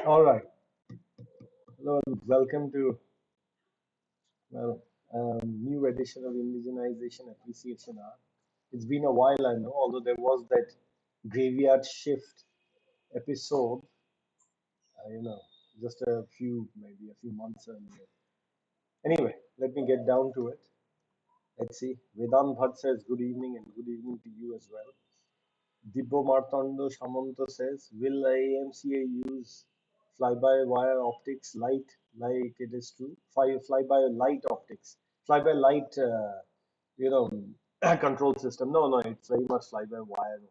All right. Hello, and welcome to well, new edition of Indigenization Appreciation Hour. It's been a while, I know, although there was that graveyard shift episode, you know, just maybe a few months earlier. Anyway, let me get down to it. Let's see. Vedant Bhatt says good evening and good evening to you as well. Dibbo Martando Shamanto says, will AMCA use fly-by-wire optics light like it is true? Fly-by-light optics, fly-by-light, you know, control system. No, no, it's very much fly-by-wire only.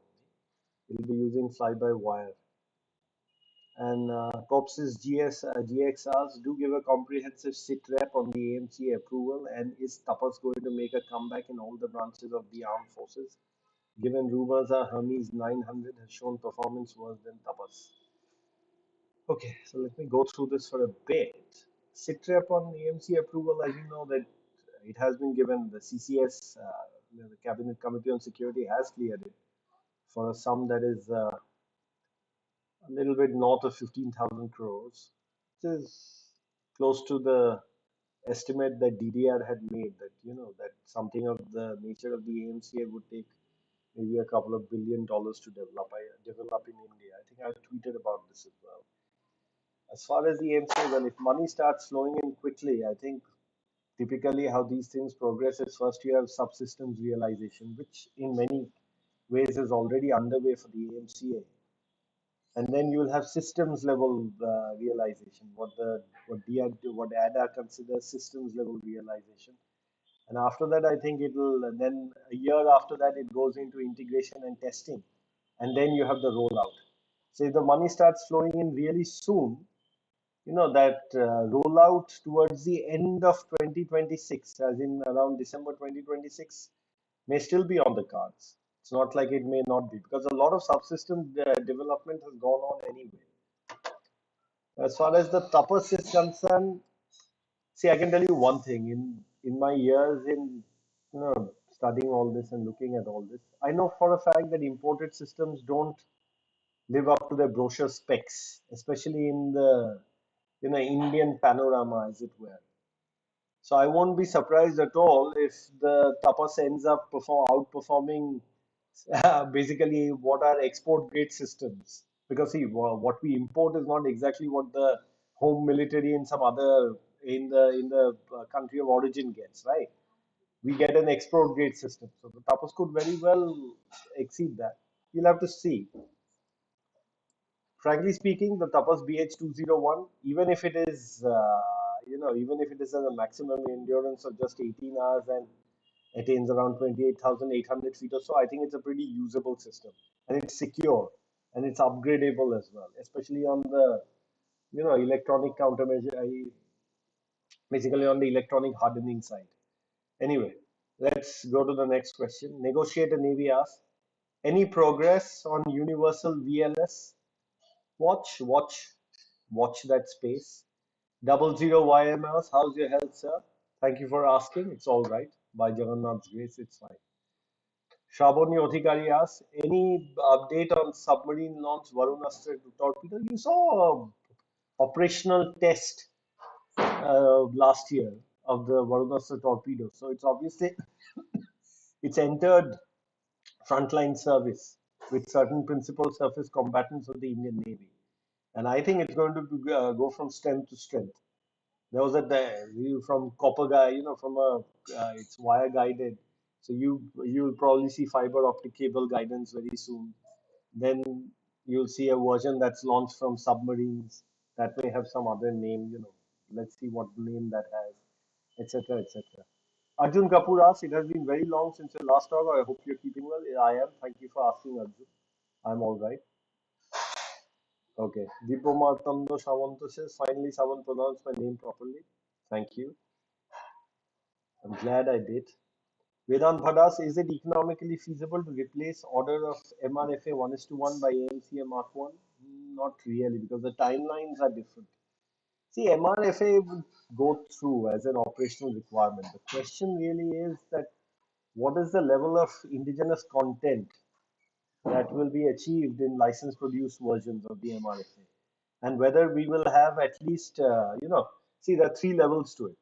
We'll be using fly-by-wire. And Pops's GXRs do give a comprehensive sit rep on the AMCA approval. And is Tapas going to make a comeback in all the branches of the armed forces? Given rumors are Hermes 900 has shown performance worse than Tapas. Okay, so let me go through this for a bit. SITREP on AMC approval, as you know, that it has been given, the CCS, the Cabinet Committee on Security has cleared it for a sum that is a little bit north of 15,000 crores, which is close to the estimate that DDR had made, that, that something of the nature of the AMCA would take maybe a couple of $1 billion to develop in India. I think I tweeted about this as well. As far as the MCA, well, if money starts flowing in quickly, I think typically how these things progress is first you have subsystems realization, which in many ways is already underway for the AMCA, and then you will have systems level realization, what ADA considers systems level realization. And after that, I think then a year after that, it goes into integration and testing. And then you have the rollout. So if the money starts flowing in really soon, that rollout towards the end of 2026, as in around December 2026, may still be on the cards. It's not like it may not be, because a lot of subsystem development has gone on anyway. As far as the tapas is concerned, see, I can tell you one thing. In my years in studying all this and looking at all this, I know for a fact that imported systems don't live up to their brochure specs, especially in the Indian panorama, as it were. So I won't be surprised at all if the tapas ends up outperforming basically what are export grade systems. Because see, what we import is not exactly what the home military in some other in the country of origin gets, right? We get an export grade system, so the tapas could very well exceed that. You'll have to see. Frankly speaking, the Tapas BH201, even if it is, even if it is a maximum endurance of just 18 hours and attains around 28,800 feet or so, I think it's a pretty usable system, and it's secure and it's upgradable as well, especially on the, electronic countermeasure, basically on the electronic hardening side. Anyway, let's go to the next question. Negotiator Navy asks, any progress on universal VLS? Watch that space. 00 YMS, how's your health, sir? Thank you for asking. It's all right. By Jagannath's grace, it's fine. Shaboni Othikari asks, any update on submarine launch Varunastra torpedo? You saw operational test last year of the Varunastra torpedo. So it's obviously it's entered frontline service with certain principal surface combatants of the Indian Navy. And I think it's going to go from strength to strength. There was a view from copper guy, from it's wire guided. So you'll probably see fiber optic cable guidance very soon. Then you'll see a version that's launched from submarines that may have some other name. Let's see what name that has, etc., etc. Arjun Kapoor asks, it has been very long since your last talk. I hope you're keeping well. I am. Thank you for asking, Arjun. I'm all right. Okay. Dipo Martando Shawanto says, finally someone pronounced my name properly. Thank you. I'm glad I did. Vedant Bhadas, is it economically feasible to replace order of MRFA 1:1 by AMCA Mark 1? Not really, because the timelines are different. See, MRFA would go through as an operational requirement. The question really is that what is the level of indigenous content that will be achieved in license produced versions of the MRSA, and whether we will have at least, see, there are three levels to it.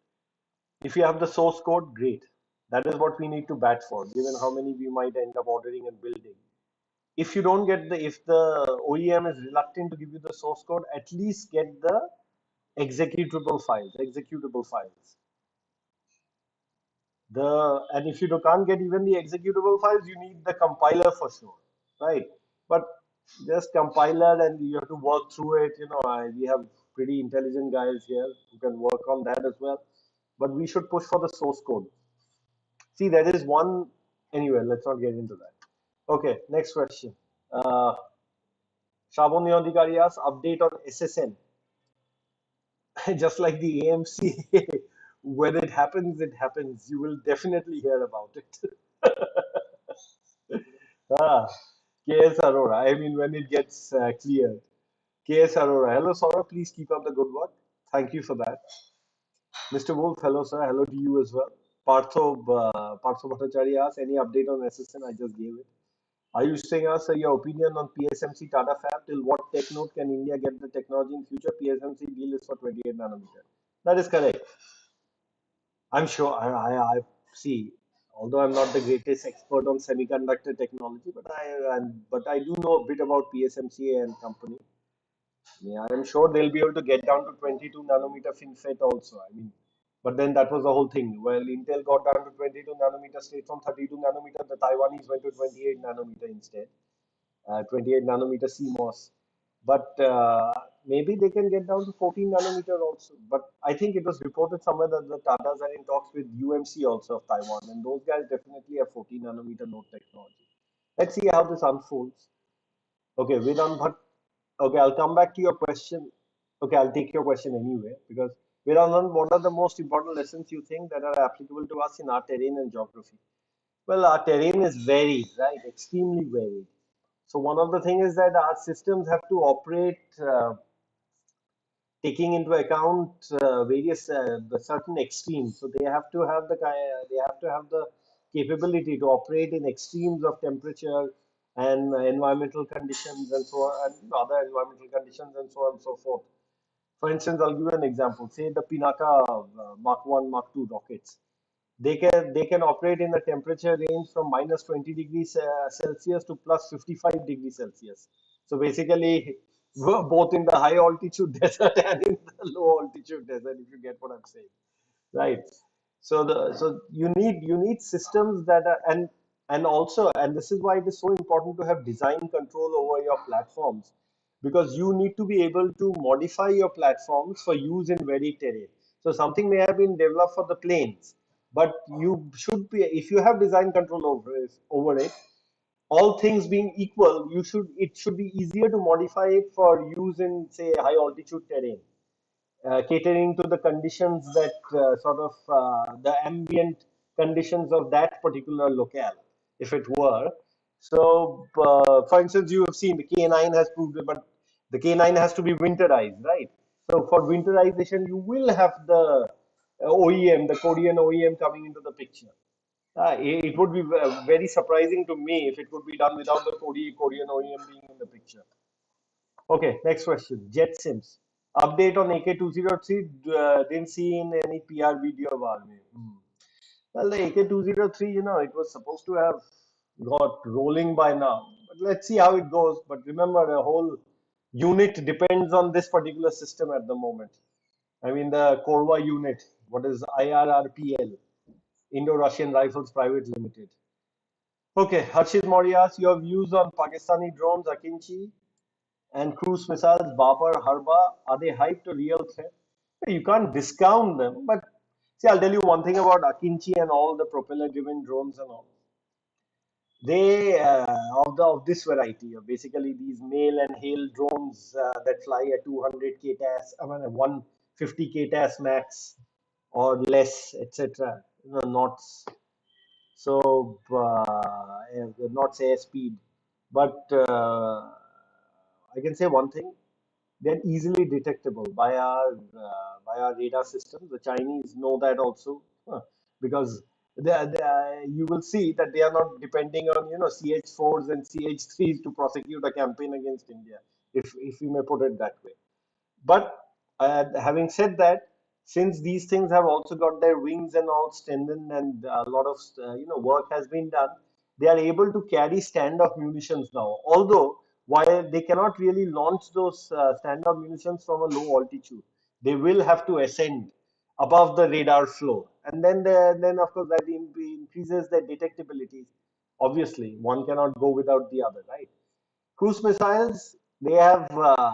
If you have the source code, great. That is what we need to bat for, given how many we might end up ordering and building. If you don't get if the OEM is reluctant to give you the source code, at least get the executable files. And if you can't get even the executable files, you need the compiler for sure, right? But just compiler and you have to work through it. We have pretty intelligent guys here who can work on that as well. But we should push for the source code. See, there is one. Anyway, let's not get into that. Okay, next question. Uh, Shravon Yodhikari asks, update on SSN. Just like the AMC, when it happens, it happens. You will definitely hear about it. Ah, KS Arora. I mean, when it gets cleared. KS Arora. Hello, Saurav. Please keep up the good work. Thank you for that. Mr. Wolf, hello, sir. Hello to you as well. Partho Bhattacharya asks, any update on SSN? I just gave it. Ayush Singh asks, your opinion on PSMC Tata Fab. Till what tech node can India get the technology in future? PSMC deal is for 28 nanometer. That is correct. I'm sure I see, although I'm not the greatest expert on semiconductor technology, but I do know a bit about PSMC and company. Yeah, I'm sure they'll be able to get down to 22 nanometer FinFET also. I mean, but then that was the whole thing. Well, Intel got down to 22 nanometer straight from 32 nanometer. The Taiwanese went to 28 nanometer instead. 28 nanometer CMOS. But maybe they can get down to 14 nanometer also. But I think it was reported somewhere that the Tatas are in talks with UMC also of Taiwan, and those guys definitely have 14 nanometer node technology. Let's see how this unfolds. Okay, Vedant Bhatt. Okay, I'll come back to your question. Okay, I'll take your question anyway because Vedant, what are the most important lessons you think that are applicable to us in our terrain and geography? Well, our terrain is varied, right? Extremely varied. So one of the things is that our systems have to operate taking into account various certain extremes. So they have to have the capability to operate in extremes of temperature and environmental conditions and so on, and other environmental conditions and so on and so forth. For instance, I'll give you an example. Say the Pinaka Mark 1, Mark 2 rockets. They can operate in a temperature range from minus 20 degrees Celsius to plus 55 degrees Celsius. So basically, both in the high altitude desert and in the low altitude desert, if you get what I'm saying, right? So you need systems that are and this is why it is so important to have design control over your platforms, because you need to be able to modify your platforms for use in varied terrain. So something may have been developed for the plains, but you should be, if you have design control over it, all things being equal, it should be easier to modify it for use in, say, high altitude terrain, catering to the conditions that the ambient conditions of that particular locale, if it were. So, for instance, you have seen the K9 has proved it, but the K9 has to be winterized, right? So, for winterization, you will have the OEM, the Korean OEM coming into the picture. It would be very surprising to me if it could be done without the Korean OEM being in the picture. Okay, next question. Jet Sims. Update on AK-203. Didn't see in any PR video of Army. Well, the AK-203, it was supposed to have got rolling by now. But let's see how it goes. But remember, the whole unit depends on this particular system at the moment. I mean, the Korva unit, what is IRRPL, Indo-Russian Rifles Private Limited. Okay, Harshit Morias, your views on Pakistani drones, Akinci, and cruise missiles, Babar, Harba, are they hyped or real threat? You can't discount them, but see, I'll tell you one thing about Akinci and all the propeller-driven drones and all. They of this variety of basically these mail and hail drones that fly at 200 ktas, I mean 150 ktas max or less, etc. Knots. So not say speed, but I can say one thing: they're easily detectable by our radar system. The Chinese know that also, because you will see that they are not depending on CH4s and CH3s to prosecute a campaign against India, if we may put it that way. But having said that, since these things have also got their wings and all strengthened, and a lot of work has been done, they are able to carry standoff munitions now. Although while they cannot really launch those standoff munitions from a low altitude, they will have to ascend above the radar floor, and then of course that increases their detectability. Obviously, one cannot go without the other, right? Cruise missiles, they have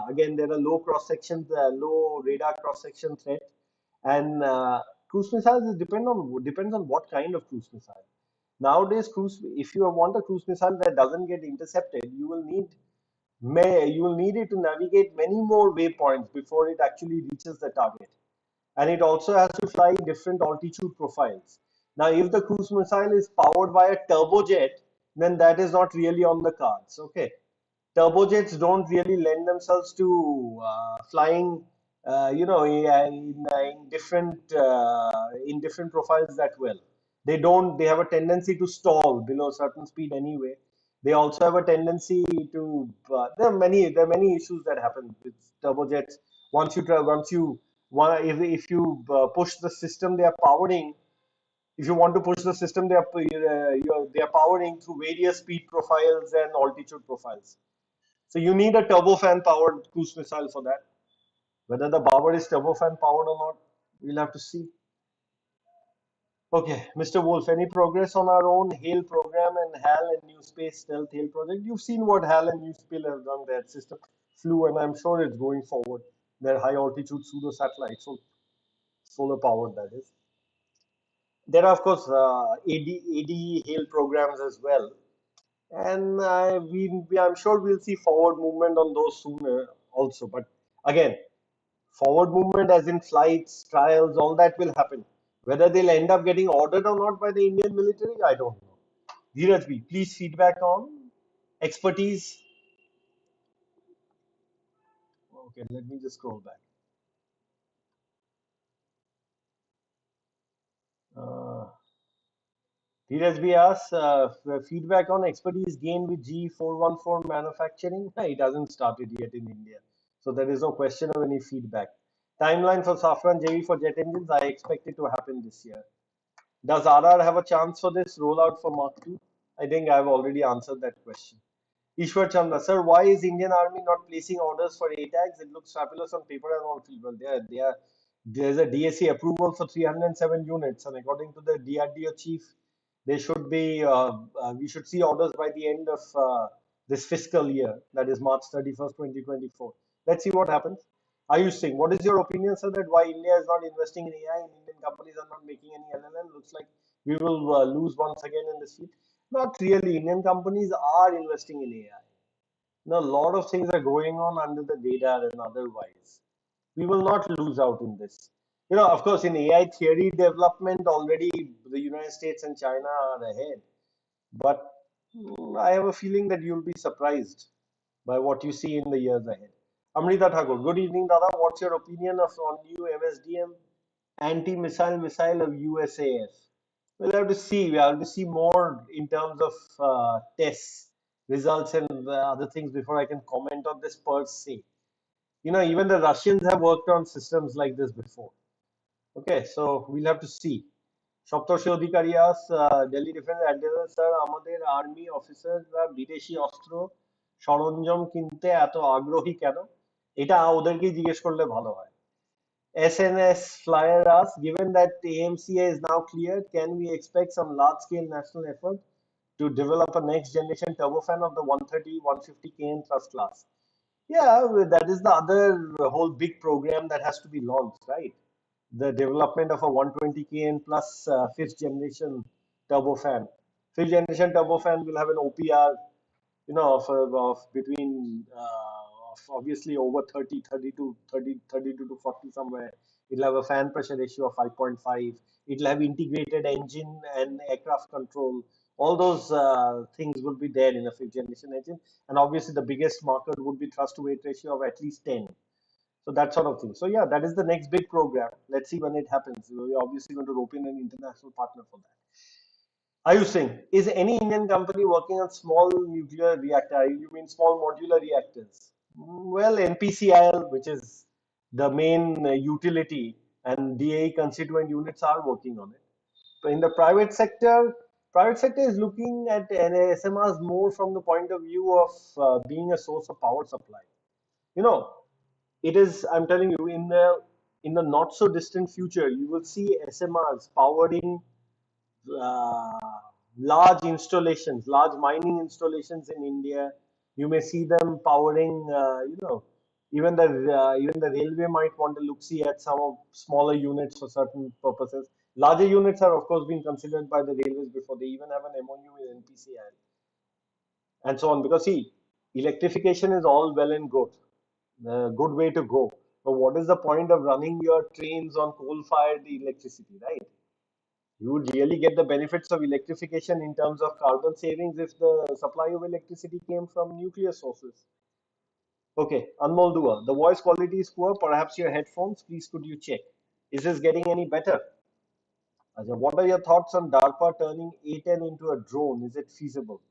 again there are low cross sections, low radar cross section threat, and cruise missiles depends on what kind of cruise missile. Nowadays, if you want a cruise missile that doesn't get intercepted, you will need it to navigate many more waypoints before it actually reaches the target, and it also has to fly different altitude profiles. Now, if the cruise missile is powered by a turbojet, then that is not really on the cards. Okay, turbojets don't really lend themselves to flying, in different profiles that well. They don't. They have a tendency to stall below a certain speed anyway. They also have a tendency to. There are many issues that happen with turbojets. Once you if you push the system they are powering, if you want to push the system they are powering through various speed profiles and altitude profiles. So you need a turbofan powered cruise missile for that. Whether the Bauer is turbofan powered or not, we'll have to see. Okay, Mr. Wolf, any progress on our own HALE program and HAL and New Space Stealth HALE project? You've seen what HAL and New Space have done. Their system flew, and I'm sure it's going forward. Their high altitude pseudo satellites, so solar powered, that is. There are, of course, AD HALE programs as well. And I'm sure we'll see forward movement on those sooner also. But again, forward movement as in flights, trials, all that will happen. Whether they'll end up getting ordered or not by the Indian military, I don't know. Dheeraj, please feedback on expertise. Okay, let me just scroll back. Uh, Dheeraj asks feedback on expertise gained with G414 manufacturing. It hasn't started yet in India, so there is no question of any feedback. Timeline for Safran JV for jet engines, I expect it to happen this year. Does RR have a chance for this rollout for Mark II? I think I've already answered that question. Ishwar Chandra, sir, why is Indian Army not placing orders for ATAGs? It looks fabulous on paper and on field. Well, there's a DSC approval for 307 units, and according to the DRDO chief, they should be. We should see orders by the end of this fiscal year, that is March 31st, 2024. Let's see what happens. Ayush Singh, what is your opinion, sir, that why India is not investing in AI and Indian companies are not making any LLM? Looks like we will lose once again in this field. Not really. Indian companies are investing in AI. Now, a lot of things are going on under the radar and otherwise. We will not lose out in this. Of course, in AI theory development, already the United States and China are ahead. But I have a feeling that you'll be surprised by what you see in the years ahead. Amrita Thakur, good evening, Dada. What's your opinion on new MSDM anti-missile of USAF? We'll have to see. We'll have to see more in terms of tests, results, and other things before I can comment on this per se. Even the Russians have worked on systems like this before. Okay, so we'll have to see. Saptarshi Adhikari Delhi defence adviser sir আমাদের army অফিসাররা বিদেশি অস্ত্র সরঞ্জাম কিনতে এত আগ্রহী কেন? এটা ওদেরকেই জিজ্ঞেস করলে ভালো হয়. SNS Flyer asks, given that the AMCA is now cleared, can we expect some large-scale national effort to develop a next-generation turbofan of the 130, 150 kN thrust class? Yeah, well, that is the other whole big program that has to be launched, right? The development of a 120 kN plus fifth generation turbofan. Fifth generation turbofan will have an OPR, of between of obviously over 32 to 40 somewhere. It'll have a fan pressure ratio of 5.5. It'll have integrated engine and aircraft control. All those things will be there in a fifth generation engine. And obviously the biggest marker would be thrust to weight ratio of at least 10. So that sort of thing. So yeah, that is the next big program. Let's see when it happens. We're obviously going to rope in an international partner for that. Ayush, is any Indian company working on small nuclear reactor? You mean small modular reactors? Well, NPCIL, which is the main utility, and DAE constituent units are working on it. But in the private sector is looking at SMRs more from the point of view of being a source of power supply. You know, it is. I'm telling you, in the not so distant future, you will see SMRs powering uh, large installations, large mining installations in India. You may see them powering, even the railway might want to look see at some of smaller units for certain purposes. Larger units are of course being considered by the railways before they even have an MOU with NPCI and so on. Because see, electrification is all well and good, a good way to go. But what is the point of running your trains on coal-fired electricity, right? You would really get the benefits of electrification in terms of carbon savings if the supply of electricity came from nuclear sources. Okay, Anmol Dua, the voice quality is poor. Perhaps your headphones. Please could you check? Is this getting any better? Acha, what are your thoughts on DARPA turning A10 into a drone? Is it feasible?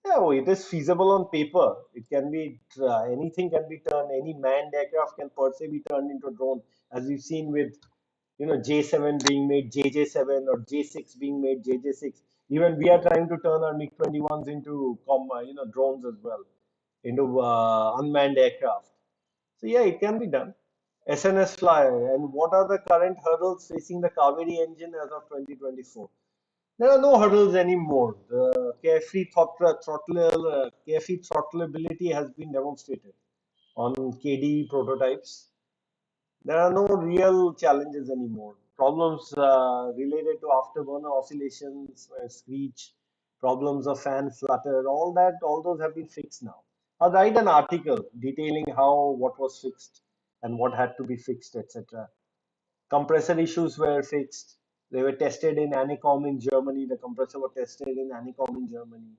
Yeah, oh, it is feasible on paper. It can be anything can be turned. Any manned aircraft can per se be turned into a drone, as we've seen with J7 being made JJ7 or J6 being made JJ6. Even we are trying to turn our MiG-21s into drones as well, into unmanned aircraft. So yeah, it can be done. SNS Flyer. And what are the current hurdles facing the Kaveri engine as of 2024? There are no hurdles anymore. The carefree throttleability has been demonstrated on KD prototypes. There are no real challenges anymore. Problems related to afterburner oscillations, screech, problems of fan flutter, all those have been fixed now. I'll write an article detailing what was fixed and what had to be fixed, etc. Compressor issues were fixed. They were tested in Anicom in Germany. The compressor was tested in Anicom in Germany.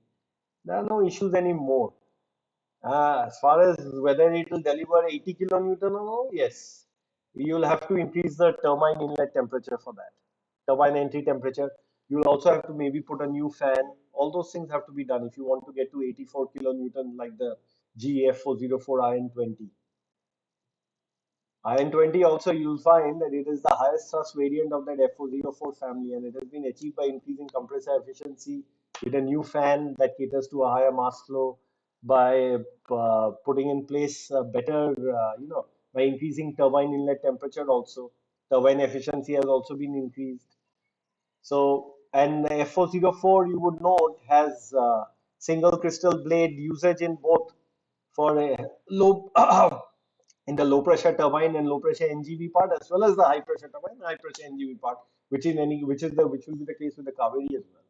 There are no issues anymore. As far as whether it will deliver 80 kilonewton or no, yes. You'll have to increase the turbine inlet temperature for that. Turbine entry temperature. You'll also have to maybe put a new fan. All those things have to be done if you want to get to 84 kilonewton like the GEF 404 IN20. IN20 also you'll find that it is the highest thrust variant of that F404 family, and it has been achieved by increasing compressor efficiency with a new fan that caters to a higher mass flow, by putting in place better, by increasing turbine inlet temperature also. Turbine efficiency has also been increased. So, and F404 you would note has single crystal blade usage in both for a low in the low pressure turbine and low pressure NGV part, as well as the high pressure turbine and high pressure NGV part, which will be the case with the Kaveri as well.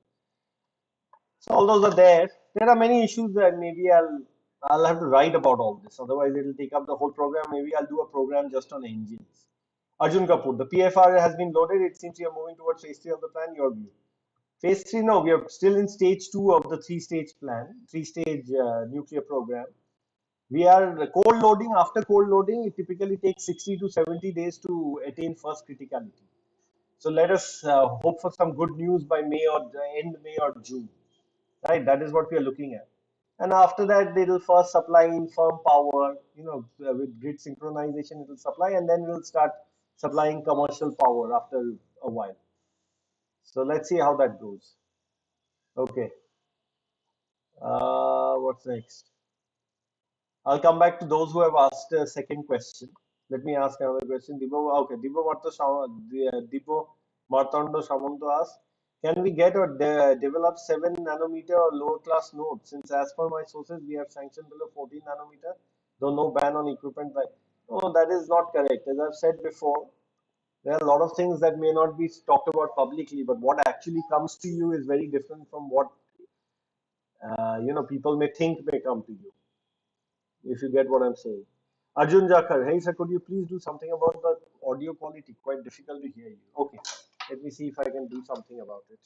So all those are there. There are many issues that maybe I'll have to write about all this. Otherwise, it'll take up the whole program. Maybe I'll do a program just on engines. Arjun Kapoor, the PFR has been loaded. It seems we are moving towards phase three of the plan. Your view? Phase three, no, we are still in stage two of the three-stage plan, three-stage nuclear program. We are cold loading. After cold loading, it typically takes 60 to 70 days to attain first criticality. So let us hope for some good news by May or end May or June. Right, that is what we are looking at. And after that, they will first supply in firm power, with grid synchronization, it will supply, and then we'll start supplying commercial power after a while. So let's see how that goes. Okay. What's next? I'll come back to those who have asked a second question. Let me ask another question. Dibo Martondo Samanto asks, can we get or develop 7 nanometer or lower class nodes? Since as per my sources, we have sanctioned below 14 nanometer, though no ban on equipment like. No, that is not correct. As I've said before, there are a lot of things that may not be talked about publicly, but what actually comes to you is very different from what people may think may come to you, if you get what I'm saying. Arjun Jakar, hey sir, could you please do something about the audio quality? Quite difficult to hear you. Okay, let me see if I can do something about it.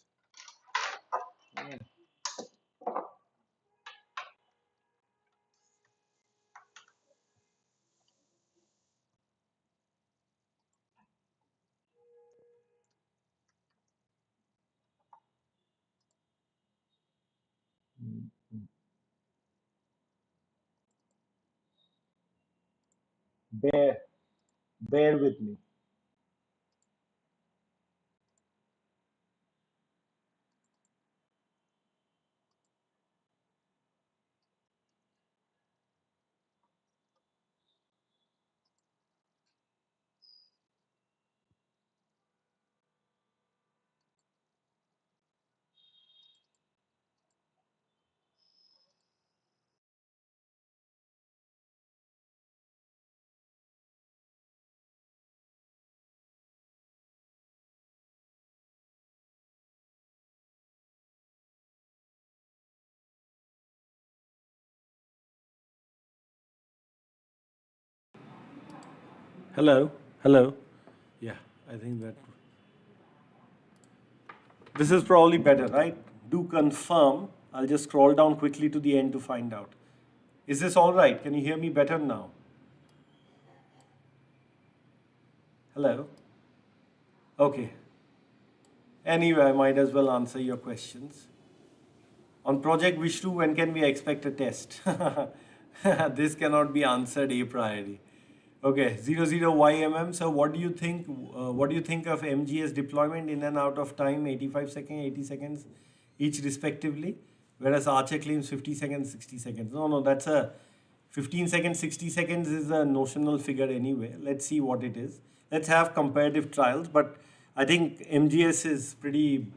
bear bear with me. Hello, hello. Yeah, I think that this is probably better, right? Do confirm. I'll just scroll down quickly to the end to find out. Is this all right? Can you hear me better now? Hello? Okay. Anyway, I might as well answer your questions. On Project Vishnu, when can we expect a test? This cannot be answered a priori. Okay, 00YMM. So, what do you think? What do you think of MGS deployment in and out of time? 85 seconds, 80 seconds, each respectively. Whereas Archer claims 50 seconds, 60 seconds. No, no, that's a 15 seconds, 60 seconds is a notional figure anyway. Let's see what it is. Let's have comparative trials. But I think MGS is pretty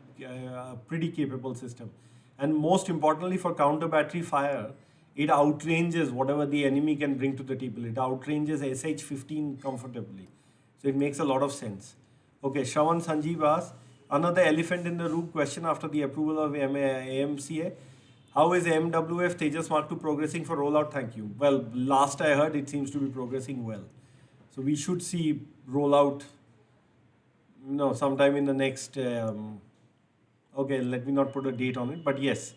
capable system, and most importantly for counter battery fire, it outranges whatever the enemy can bring to the table. It outranges SH-15 comfortably. So it makes a lot of sense. Okay, Shravan Sanjeev asks, another elephant in the room question after the approval of AMCA. How is MWF Tejas Mark II progressing for rollout? Thank you. Well, last I heard, it seems to be progressing well. So we should see rollout, sometime in the next, okay, let me not put a date on it, but yes,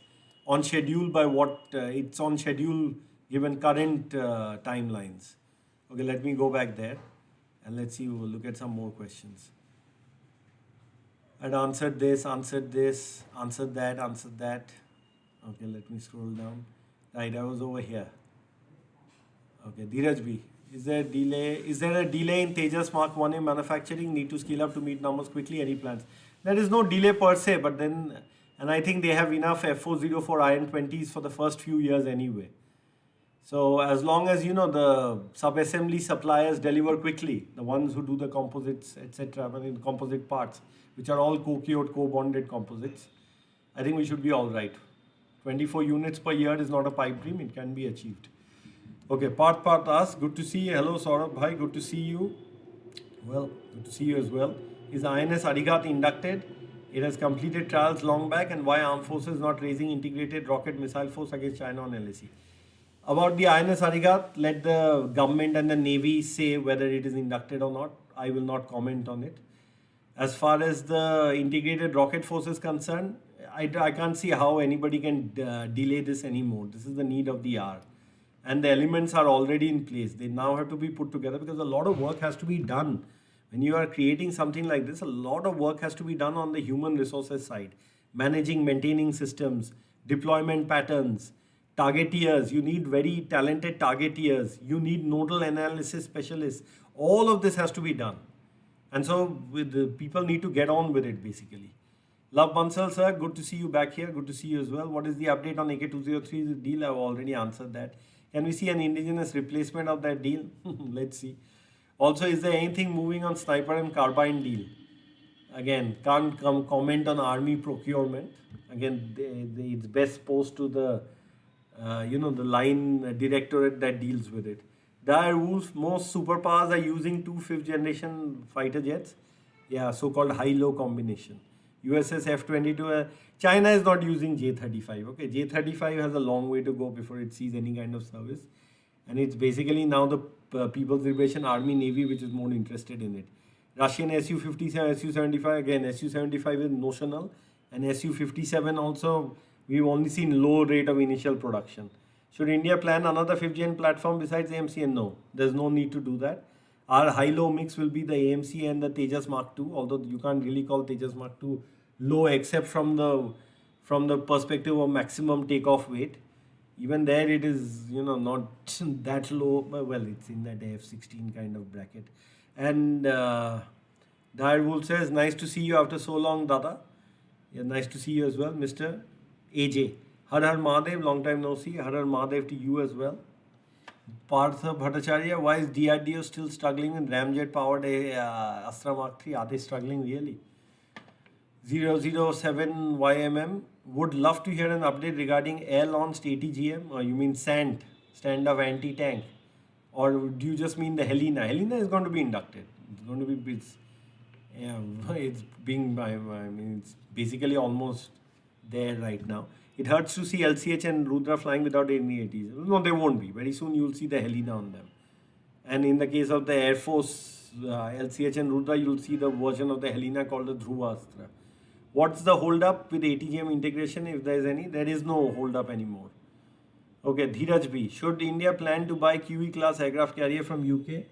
on schedule by what, it's on schedule given current timelines. Okay, let me go back there and let's see, we'll look at some more questions. I'd answered this, answered that, answered that. Okay, let me scroll down. Right, I was over here. Okay, Dheeraj B. Is there a delay in Tejas Mark 1A manufacturing? Need to scale up to meet numbers quickly? Any plans? There is no delay per se, but then, and I think they have enough F404 Iron 20s for the first few years anyway. So as long as the sub-assembly suppliers deliver quickly, the ones who do the composites, etc., I mean composite parts, which are all co-cured, co-bonded composites, I think we should be all right. 24 units per year is not a pipe dream; it can be achieved. Okay, Parth asks, good to see you. Hello, Saurav bhai, good to see you. Well, good to see you as well. Is INS Arigat inducted? It has completed trials long back, and why Armed Forces not raising integrated rocket missile force against China on LAC? About the INS Arigat, let the government and the Navy say whether it is inducted or not. I will not comment on it. As far as the integrated rocket force is concerned, I can't see how anybody can delay this anymore. This is the need of the hour. And the elements are already in place. They now have to be put together because a lot of work has to be done. When you are creating something like this, a lot of work has to be done on the human resources side. Managing, maintaining systems, deployment patterns, targeteers. You need very talented targeteers. You need nodal analysis specialists. All of this has to be done. And so the people need to get on with it basically. Love Bansal sir, good to see you back here. Good to see you as well. What is the update on AK-203 deal? I've already answered that. Can we see an indigenous replacement of that deal? Let's see. Also, is there anything moving on sniper and carbine deal? Again, can't comment on army procurement. Again, it's best posed to the the line directorate that deals with it. Dire Wolf, most superpowers are using two fifth generation fighter jets. Yeah, so-called high-low combination. USS F-22. China is not using J-35. Okay, J-35 has a long way to go before it sees any kind of service. And it's basically now the People's Liberation Army Navy which is more interested in it. Russian Su-57, Su-75, again, Su-75 is notional. And Su-57 also, we've only seen low rate of initial production. Should India plan another 5th gen platform besides AMC? No, there's no need to do that. Our high-low mix will be the AMC and the Tejas Mark II, although you can't really call Tejas Mark II low except from the perspective of maximum takeoff weight. Even there, it is, not that low. But well, it's in that F-16 kind of bracket. And Direwolf says, nice to see you after so long, Dada. Yeah, nice to see you as well, Mr. AJ. Har Har Mahadev, long time no see. Har Har Mahadev to you as well. Partha Bhattacharya, why is DRDO still struggling with ramjet powered Astra Mark 3? Are they struggling really? 007YMM would love to hear an update regarding air-launched ATGM, or you mean SANT, Stand of Anti-Tank, or do you just mean the Helena? Helena is going to be inducted. It's going to be, yeah, it's being, I mean, it's basically almost there right now. It hurts to see LCH and Rudra flying without any ATs. No, they won't be. Very soon you'll see the Helena on them. And in the case of the Air Force, LCH and Rudra, you'll see the version of the Helena called the Dhruva Astra. What's the hold up with ATGM integration, if there is any? There is no hold up anymore. Okay, Dheeraj B. Should India plan to buy QE class aircraft carrier from UK?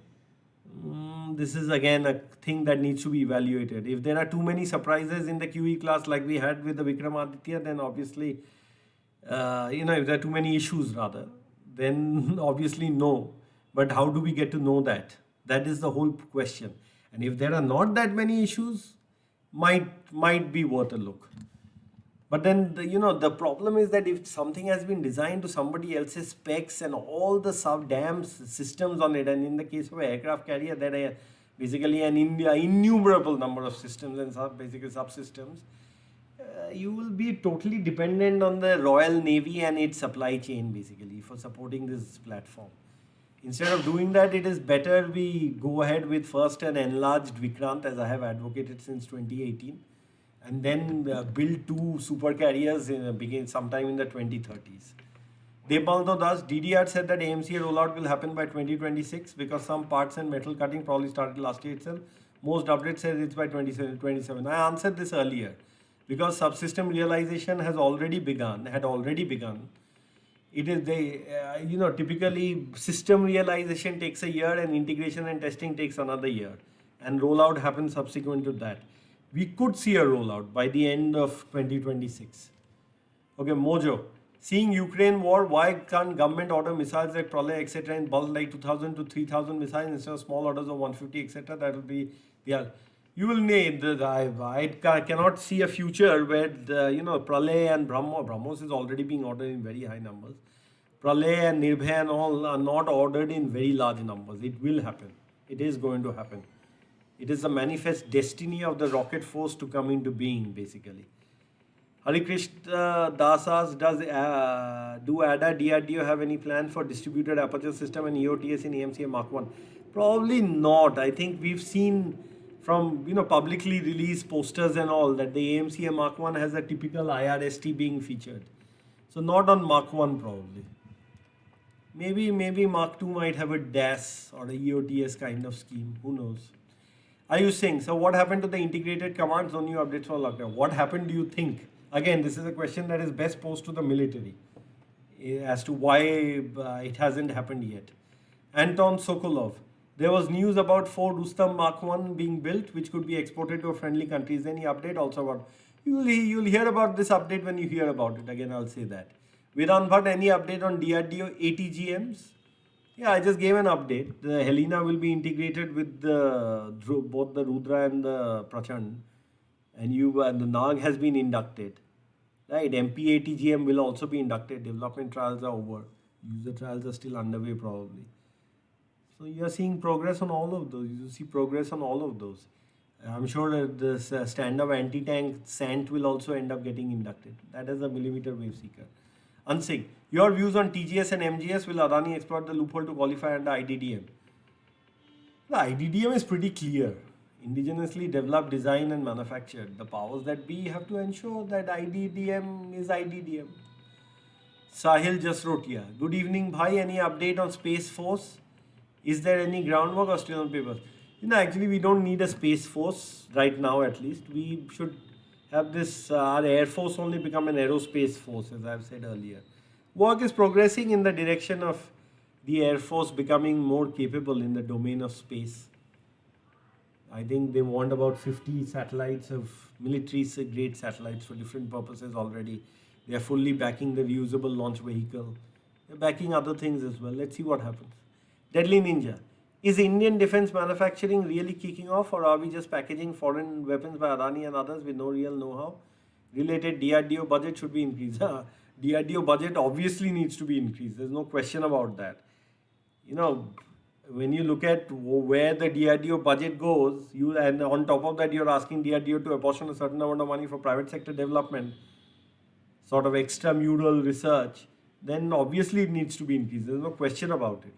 This is again a thing that needs to be evaluated. If there are too many surprises in the QE class like we had with the Vikramaditya, then obviously, if there are too many issues rather, then obviously no. But how do we get to know that? That is the whole question. And if there are not that many issues, might be worth a look. But then the problem is that if something has been designed to somebody else's specs and all the damn systems on it, and in the case of an aircraft carrier, there are basically an innumerable number of systems and basically subsystems, you will be totally dependent on the Royal Navy and its supply chain basically for supporting this platform. Instead of doing that, it is better we go ahead with first an enlarged Vikrant, as I have advocated since 2018, and then build two super carriers begin sometime in the 2030s. Depaldo Das, DDR said that AMCA rollout will happen by 2026 because some parts and metal cutting probably started last year itself. Most updates said it's by 2027. I answered this earlier because subsystem realization had already begun. It is typically system realization takes a year and integration and testing takes another year, and rollout happens subsequent to that. We could see a rollout by the end of 2026. Okay, Mojo. Seeing Ukraine war, why can't government order missiles like Pralay, etc. in bulk like 2,000 to 3,000 missiles instead of small orders of 150, etc.? That will be, yeah. You will need, I cannot see a future where, Pralay and Brahmos is already being ordered in very high numbers. Pralay and Nirbhay and all are not ordered in very large numbers. It will happen. It is going to happen. It is the manifest destiny of the rocket force to come into being, basically. Hari Krishna Dasas, do ADA DRDO have any plan for distributed aperture system and EOTS in AMCA Mark 1? Probably not. I think we've seen from publicly released posters and all that the AMCA Mark 1 has a typical IRST being featured. So not on Mark 1 probably. Maybe Mark 2 might have a DAS or a EOTS kind of scheme. Who knows? Are you saying, so what happened to the integrated commands? No new updates for lockdown. What happened, do you think? Again, this is a question that is best posed to the military as to why it hasn't happened yet. Anton Sokolov. There was news about 4 Rustam Mark 1 being built, which could be exported to a friendly country. Is there any update also about? You'll hear about this update when you hear about it. Again, I'll say that. Vedant Bhatt, any update on DRDO ATGMs? Yeah, I just gave an update. The Helena will be integrated with both the Rudra and the Prachand, and the Nag has been inducted. Right, MP-ATGM will also be inducted. Development trials are over. User trials are still underway probably. So you are seeing progress on all of those. You see progress on all of those. I'm sure that this stand-up anti-tank SANT will also end up getting inducted. That is a millimeter wave seeker. Unsing, your views on TGS and MGS, will Adani exploit the loophole to qualify under IDDM? The IDDM is pretty clear. Indigenously developed, designed and manufactured. The powers that be have to ensure that IDDM is IDDM. Sahil Jasrotia. Good evening, bhai. Any update on Space Force? Is there any groundwork or still on paper? Actually, we don't need a Space Force right now, at least. We should have this, our Air Force only become an aerospace force, as I've said earlier. Work is progressing in the direction of the Air Force becoming more capable in the domain of space. I think they want about 50 satellites of military-grade satellites for different purposes already. They are fully backing the reusable launch vehicle. They're backing other things as well. Let's see what happens. Deadly Ninja. Is Indian defense manufacturing really kicking off, or are we just packaging foreign weapons by Adani and others with no real know-how? Related DRDO budget should be increased. DRDO budget obviously needs to be increased. There's no question about that. You know, when you look at where the DRDO budget goes, and on top of that you're asking DRDO to apportion a certain amount of money for private sector development, sort of extramural research, then obviously it needs to be increased. There's no question about it.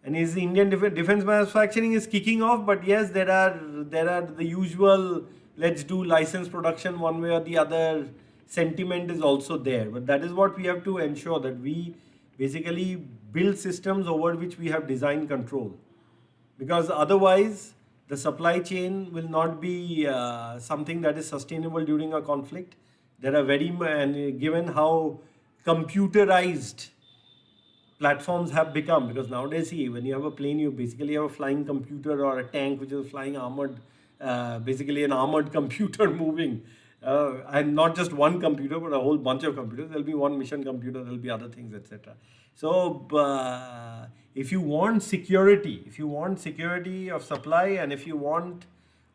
And is the Indian defense manufacturing is kicking off, but yes, there are the usual let's do license production one way or the other sentiment is also there. But that is what we have to ensure, that we basically build systems over which we have design control. Because otherwise, the supply chain will not be something that is sustainable during a conflict. There are and given how computerized platforms have become, because nowadays, see, when you have a plane, you basically have a flying computer, or a tank which is flying armored, basically an armored computer moving. And not just one computer, but a whole bunch of computers. There'll be one mission computer, there'll be other things, etc. So, if you want security of supply, and if you want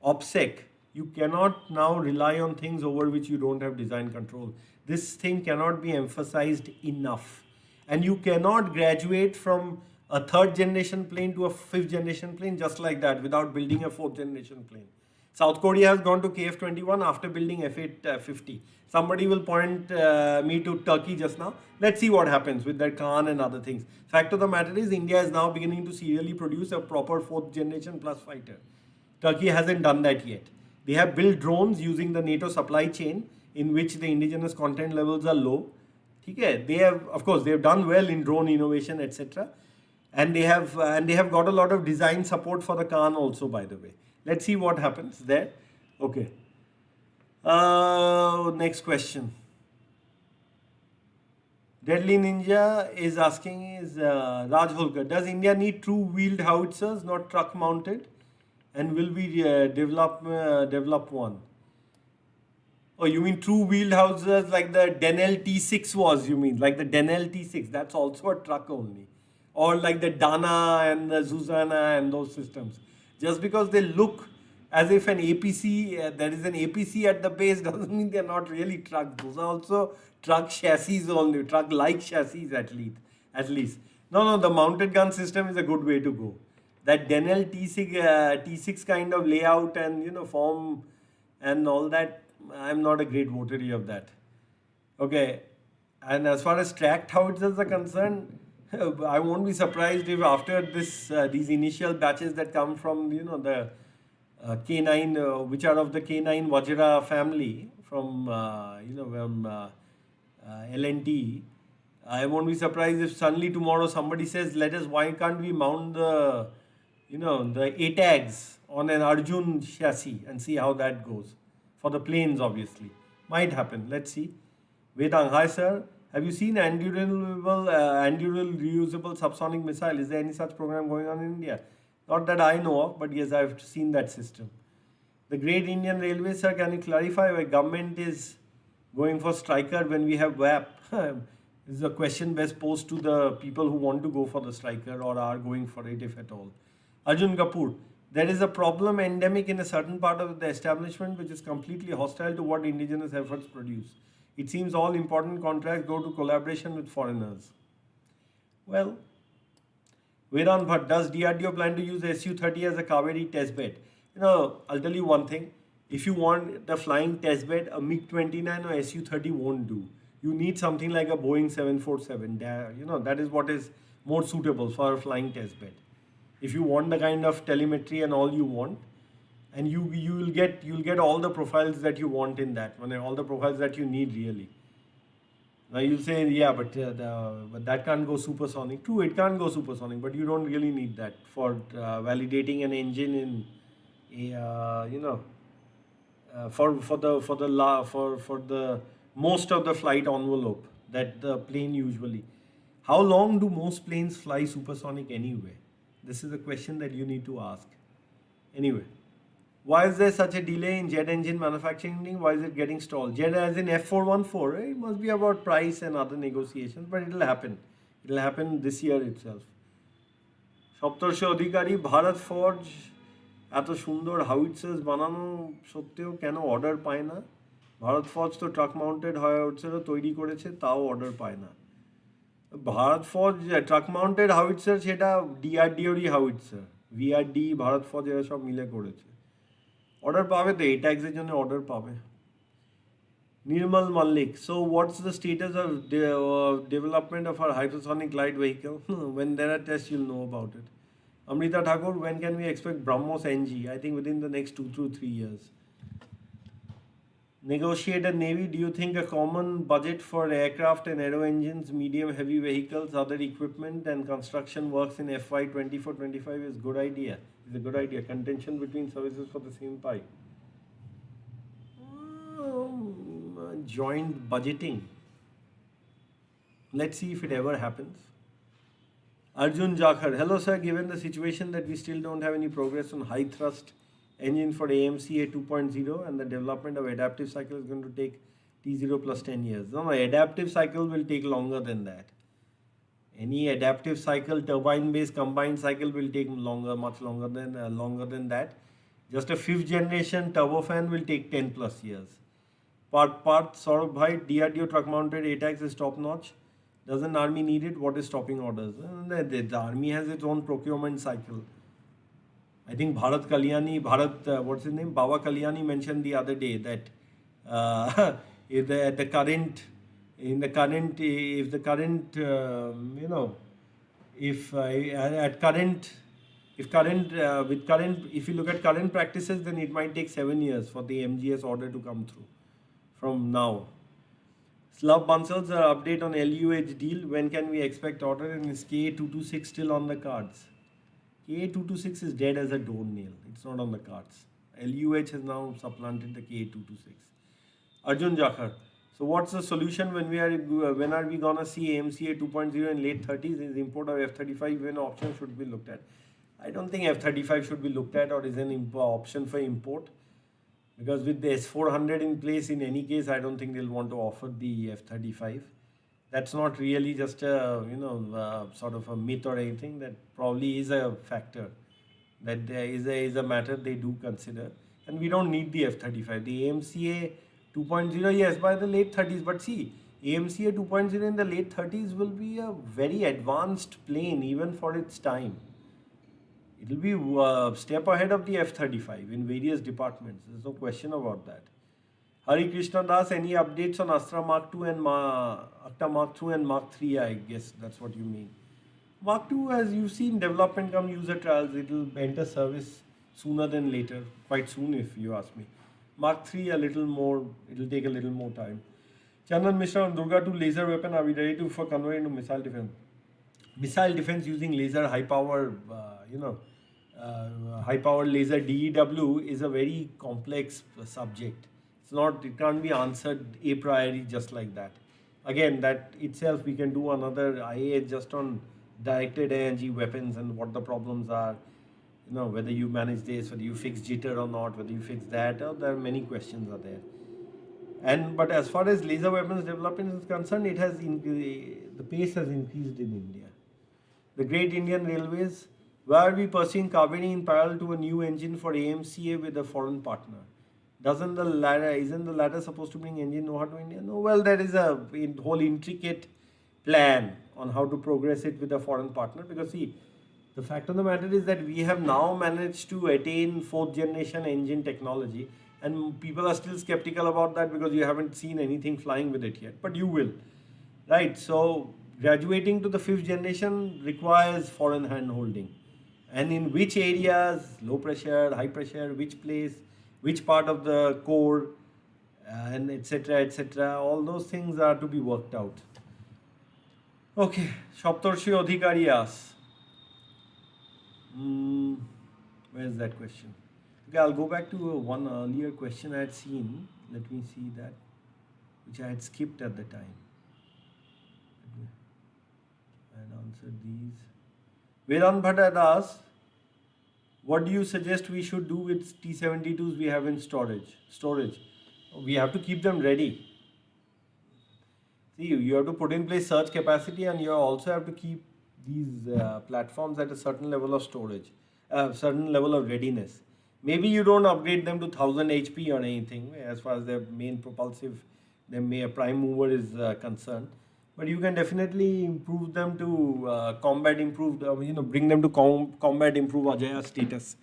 OPSEC, you cannot now rely on things over which you don't have design control. This thing cannot be emphasized enough. And you cannot graduate from a third generation plane to a fifth generation plane just like that without building a fourth generation plane. South Korea has gone to KF-21 after building F-850. Somebody will point me to Turkey just now. Let's see what happens with that Khan and other things. Fact of the matter is, India is now beginning to serially produce a proper fourth generation plus fighter. Turkey hasn't done that yet. They have built drones using the NATO supply chain, in which the indigenous content levels are low. They have, of course, they have done well in drone innovation, etc. And they have got a lot of design support for the Khan also, by the way. Let's see what happens there. Okay. Next question. Deadly Ninja is asking, Raj Holkar, does India need true-wheeled howitzers, not truck-mounted? And will we develop one? Oh, you mean true-wheeled howitzers like the Denel T6 was, you mean? Like the Denel T6, that's also a truck only. Or like the Dana and the Zuzana and those systems. Just because they look as if an APC, there is an APC at the base, doesn't mean they're not really trucks. Those are also truck chassis only, truck-like chassis at least. No, the mounted gun system is a good way to go. That Denel T6 kind of layout and form and all that, I'm not a great votary of that. Okay, and as far as tracked howitzers are concerned, I won't be surprised if after these initial batches that come from the K9, which are of the K9 Vajra family from L&T, I won't be surprised if suddenly tomorrow somebody says, why can't we mount the ATAGs on an Arjun chassis and see how that goes. For the planes, obviously. Might happen. Let's see. Vedang, hi sir. Have you seen endurable reusable subsonic missile? Is there any such program going on in India? Not that I know of, but yes, I've seen that system. The Great Indian Railways, sir, can you clarify why government is going for striker when we have WAP? This is a question best posed to the people who want to go for the striker or are going for it, if at all. Arjun Kapoor, there is a problem endemic in a certain part of the establishment which is completely hostile to what indigenous efforts produce. It seems all important contracts go to collaboration with foreigners. Well, Vedant Bhatt, does DRDO plan to use the Su-30 as a Kaveri test bed? I'll tell you one thing. If you want the flying test bed, a MiG-29 or Su-30 won't do. You need something like a Boeing 747. That is what is more suitable for a flying test bed. If you want the kind of telemetry and all you want, and you'll get all the profiles that you want in that, all the profiles that you need really. Now you'll say, yeah, but that can't go supersonic. True, it can't go supersonic, but you don't really need that for validating an engine in for the most of the flight envelope that the plane usually. How long do most planes fly supersonic anyway? This is a question that you need to ask. Anyway, why is there such a delay in jet engine manufacturing? Why is it getting stalled? Jet as in F414, it must be about price and other negotiations, but it will happen. It will happen this year itself. Saptarshi Adhikari Bharat forge এত সুন্দর হাউইটসার্স বানানো সত্ত্বেও কেন order পায় না? Bharat forge তো truck mounted হাউইটসারও তৈরি করেছে, তাও অর্ডার পায় না। ভারত ফর্জ ট্রাক মাউন্টেড হাউইটসার সেটা ডিআরডিওরই হাউইটসার, ভিআরডি ভারত ফর্জ এরা সব মিলে করেছে। অর্ডার পাবে তো, এই ট্যাক্সের জন্য অর্ডার পাবে। Nirmal Malik. So, what's the status of development of our hypersonic light vehicle? When there are tests, you'll know about it. Amrita Thakur, when can we expect BrahMos NG? I think within the next 2 to 3 years. Negotiated Navy, do you think a common budget for aircraft and aero engines, medium heavy vehicles, other equipment and construction works in FY 24-25 is good idea? Is a good idea. Contention between services for the same pie. Joint budgeting. Let's see if it ever happens. Arjun Jakhar, hello sir, given the situation that we still don't have any progress on high thrust engine for AMCA 2.0 and the development of adaptive cycle is going to take T0 plus 10 years. No, adaptive cycle will take longer than that. Any adaptive cycle, turbine based combined cycle will take longer, much longer than that. Just a 5th generation turbofan will take 10 plus years. Part Saurav bhai, DRDO truck mounted ATACS is top notch. Doesn't army need it? What is stopping orders? The army has its own procurement cycle. I think what's his name? Baba Kalyani mentioned the other day that if the current, if you look at current practices, then it might take 7 years for the MGS order to come through from now. Slav Bansals, update on LUH deal. When can we expect order? And is KA226 still on the cards? KA226 is dead as a doornail. It's not on the cards. LUH has now supplanted the KA226. Arjun Jakhar. So what's the solution when are we gonna see AMCA 2.0 in late 30s? Is import of F-35 when option should be looked at? I don't think F-35 should be looked at or is an option for import. Because with the S-400 in place, in any case, I don't think they'll want to offer the F-35. That's not really just a, sort of a myth or anything. That probably is a factor. That there is a matter they do consider. And we don't need the F-35. The AMCA 2.0, yes, by the late 30s. But see, AMCA 2.0 in the late 30s will be a very advanced plane even for its time. It will be a step ahead of the F-35 in various departments. There's no question about that. Hari Krishna Das, any updates on Astra Mark II and Akta Mark II and Mark III? I guess that's what you mean. Mark II, as you've seen, development come user trials. It will enter service sooner than later. Quite soon, if you ask me. Mark III, it will take a little more time. Chandan Mishra on Durga 2 laser weapon. Are we ready for convert into missile defense? Missile defense using laser high power, high power laser DEW is a very complex subject. It can't be answered a priori just like that. Again, that itself we can do another IA just on directed energy weapons and what the problems are. Whether you manage this, whether you fix jitter or not, whether you fix that, there are many questions are there. But as far as laser weapons development is concerned, the pace has increased in India. The Great Indian Railways, why are we pursuing Kaveri in parallel to a new engine for AMCA with a foreign partner? Isn't the latter supposed to bring engine know-how to India? No, well, there is a whole intricate plan on how to progress it with a foreign partner. Because see, the fact of the matter is that we have now managed to attain 4th generation engine technology, and people are still skeptical about that because you haven't seen anything flying with it yet. But you will, right? So graduating to the 5th generation requires foreign hand-holding. And in which areas, low pressure, high pressure, which place, which part of the core, and etc., all those things are to be worked out. Okay, Shoptorshi Adhikari asks, where's that question? Okay, I'll go back to one earlier question I had seen. Let me see that, which I had skipped at the time. I had answered these. Vedant Bhatt had asked, what do you suggest we should do with T-72s we have in storage? We have to keep them ready. See, you have to put in place surge capacity, and you also have to keep these platforms at a certain level of storage, a certain level of readiness. Maybe you don't upgrade them to 1000 HP or anything as far as their main propulsive, their prime mover is concerned. But you can definitely improve them to combat improved, bring them to combat improve Ajaya status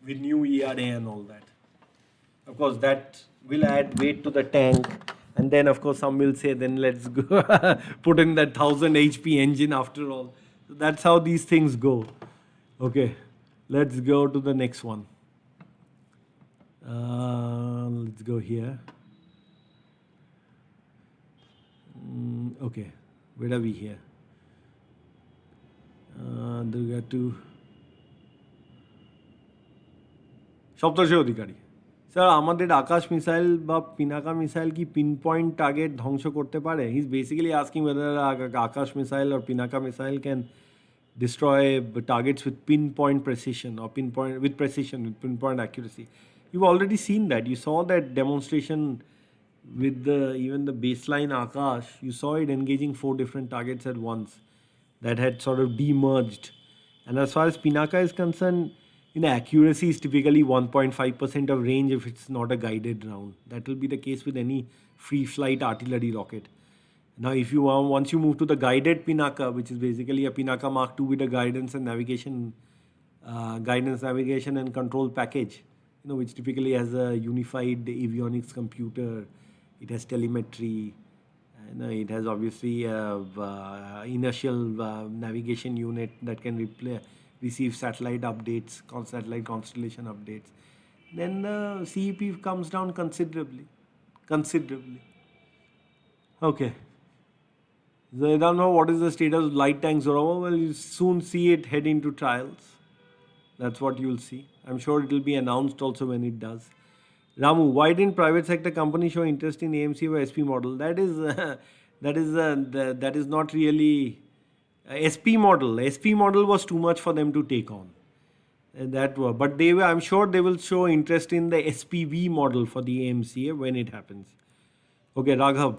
with new ERA and all that. Of course, that will add weight to the tank. And then, of course, some will say, then let's go put in that 1000 HP engine after all. So that's how these things go. Okay, let's go to the next one. Let's go here. Okay, where are we here? Durga to Saptarshi Adhikari sir আমাদের আকাশ missile বা Pinaka missile কি pin point target ধ্বংস করতে পারে? He is basically asking whether Akash missile or Pinaka missile can destroy targets with pinpoint precision or with pinpoint accuracy. You've already seen that. You saw that demonstration with even the baseline Akash. You saw it engaging 4 different targets at once that had sort of demerged. And as far as Pinaka is concerned, accuracy is typically 1.5% of range if it's not a guided round. That will be the case with any free flight artillery rocket. Now, if you once you move to the guided Pinaka, which is basically a Pinaka Mark II with a guidance, navigation and control package, which typically has a unified avionics computer, it has telemetry, it has obviously inertial navigation unit that can receive satellite updates, satellite constellation updates. Then the CEP comes down considerably. Okay. So I don't know what is the status of light tank Saurav. Well, you soon see it head into trials. That's what you'll see. I'm sure it will be announced also when it does. Ramu, why didn't private sector companies show interest in AMC or SP model? That is not really SP model. SP model was too much for them to take on. But I'm sure they will show interest in the SPV model for the AMCA when it happens. Okay, Raghav.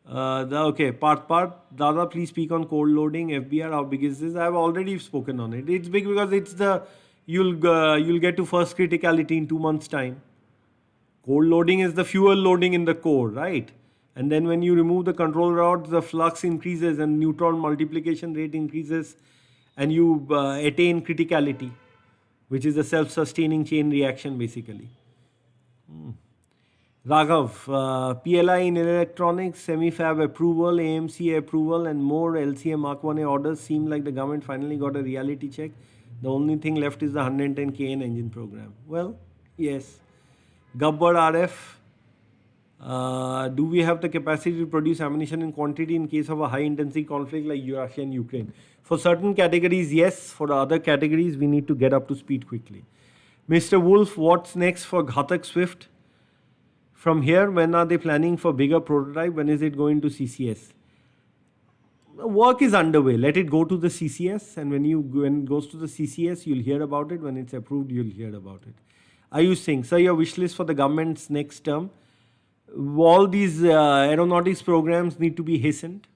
Part. Dada, please speak on cold loading. FBR, how big is this? I've already spoken on it. It's big because it's you'll get to first criticality in 2 months' time. Cold loading is the fuel loading in the core, right? And then when you remove the control rods, the flux increases and neutron multiplication rate increases, and you attain criticality, which is a self-sustaining chain reaction basically. Raghav, PLI in electronics, semi-fab approval, AMCA approval, and more LCA Mark 1A orders seem like the government finally got a reality check. The only thing left is the 110 KN engine program. Well, yes. Gabbar RF, do we have the capacity to produce ammunition in quantity in case of a high-intensity conflict like Russia and Ukraine? For certain categories, yes. For the other categories, we need to get up to speed quickly. Mr. Wolf, what's next for Ghatak Swift? From here, when are they planning for bigger prototype? When is it going to CCS? The work is underway. Let it go to the CCS, and when it goes to the CCS, you'll hear about it. When it's approved, you'll hear about it. Ayush Singh, sir, your wish list for the government's next term. All these aeronautics programs need to be hastened.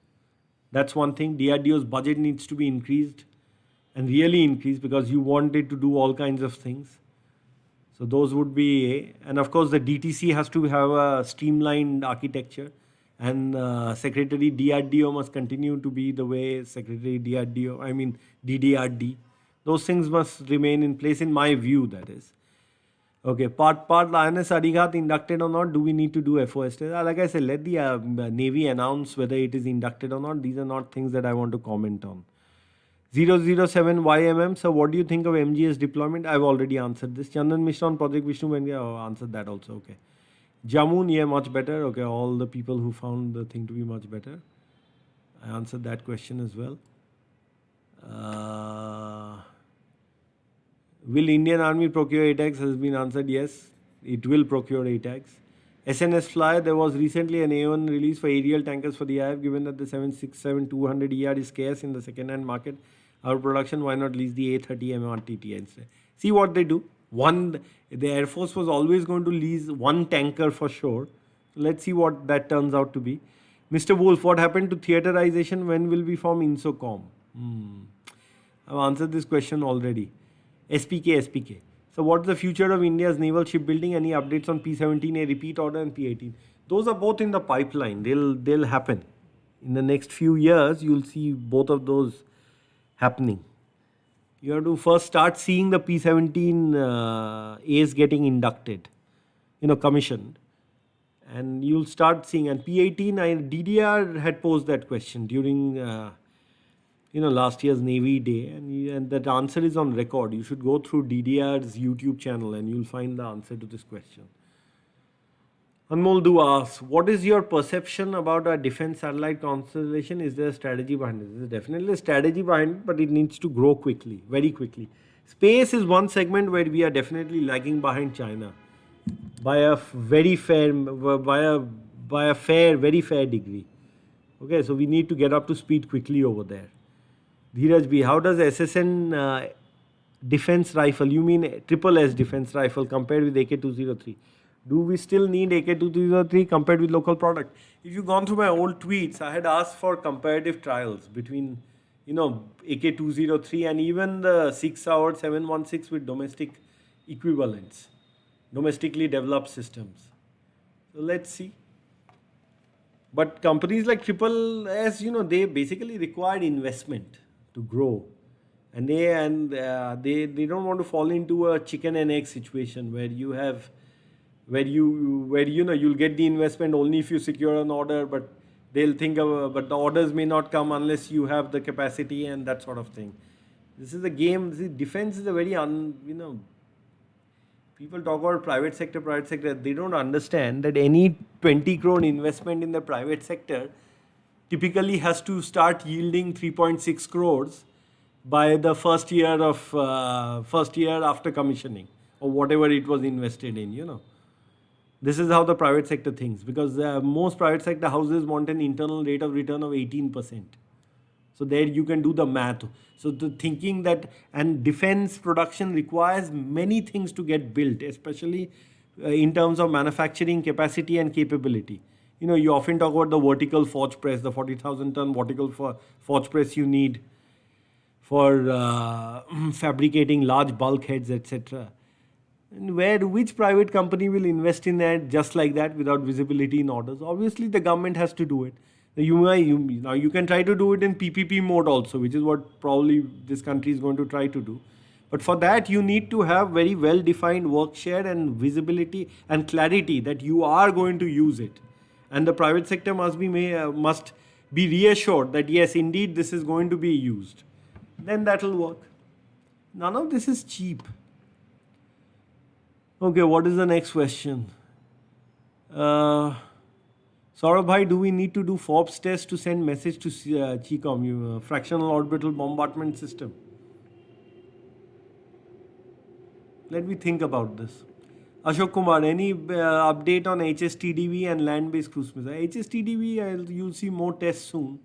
That's one thing. DRDO's budget needs to be increased, and really increased, because you want it to do all kinds of things. So those would be, and of course the DTC has to have a streamlined architecture, and Secretary DRDO must continue to be the way Secretary DDRD. Those things must remain in place, in my view, that is. Okay, part INS Adigat inducted or not? Do we need to do FOS test? Like I said, let the Navy announce whether it is inducted or not. These are not things that I want to comment on. 007YMM, so what do you think of MGS deployment? I've already answered this. Chandan Mishra on Project Vishnu Benga, answered that also. Okay. Jamun, yeah, much better. Okay, all the people who found the thing to be much better. I answered that question as well. Will Indian Army procure ATAGs? Has been answered, yes. It will procure ATAGs. SNS Fly, there was recently an A1 release for aerial tankers for the IF. Given that the 767-200 is scarce in the second-hand market, our production, why not lease the A30 MRTT instead? See what they do. The Air Force was always going to lease one tanker for sure. Let's see what that turns out to be. Mr. Wolf, what happened to theaterization? When will we form Insocom? I've answered this question already. SPK, SPK. So, what's the future of India's naval shipbuilding? Any updates on P-17A repeat order and P-18? Those are both in the pipeline. They'll happen. In the next few years, you'll see both of those happening. You have to first start seeing the P-17 A's getting inducted, commissioned. And you'll start seeing, and P-18, DDR had posed that question during, last year's Navy Day, and that answer is on record. You should go through DDR's YouTube channel and you'll find the answer to this question. Anmol Du asks, what is your perception about our defense satellite constellation? Is there a strategy behind it? There's definitely a strategy behind it, but it needs to grow quickly, very quickly. Space is one segment where we are definitely lagging behind China by a very fair, very fair degree. Okay, so we need to get up to speed quickly over there. Dheeraj B, how does SSN defense rifle, you mean triple S defense rifle, compared with AK-203? Do we still need AK-203 compared with local product? If you've gone through my old tweets, I had asked for comparative trials between, AK-203 and even the 6-hour 716 with domestic equivalents, domestically developed systems. So let's see. But companies like Triple S, they basically required investment to grow, and they don't want to fall into a chicken and egg situation where you have you'll get the investment only if you secure an order, but they'll think but the orders may not come unless you have the capacity and that sort of thing. This is a game. Defense is a very people talk about private sector. They don't understand that any 20 crore investment in the private sector typically has to start yielding 3.6 crores by the first year after commissioning, or whatever it was invested in. This is how the private sector thinks, because most private sector houses want an internal rate of return of 18%. So there you can do the math. So the thinking that, and defense production requires many things to get built, especially in terms of manufacturing capacity and capability. You often talk about the vertical forge press, the 40,000 ton vertical forge press you need for fabricating large bulkheads, etc. And which private company will invest in that just like that without visibility in orders? Obviously, the government has to do it. Now you can try to do it in PPP mode also, which is what probably this country is going to try to do. But for that, you need to have very well-defined work share and visibility and clarity that you are going to use it. And the private sector must be reassured that yes, indeed, this is going to be used. Then that will work. None of this is cheap. Okay, what is the next question? Saurav bhai, do we need to do Forbes test to send message to CHICOM, fractional orbital bombardment system? Let me think about this. Ashok Kumar, any update on HSTDV and land-based cruise missile? HSTDV, you'll see more tests soon.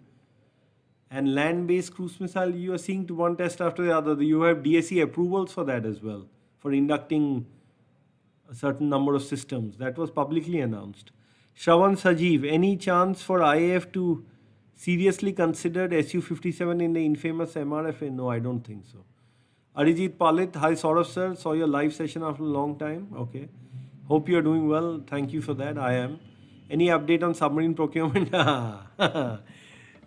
And land-based cruise missile, you are seeing one test after the other. You have DSE approvals for that as well, for inducting a certain number of systems. That was publicly announced. Shravan Sajeev, any chance for IAF to seriously consider Su-57 in the infamous MRFA? No, I don't think so. Arijit Palit, hi Saurav sir, saw your live session after a long time. Okay. Hope you are doing well. Thank you for that. I am. Any update on submarine procurement?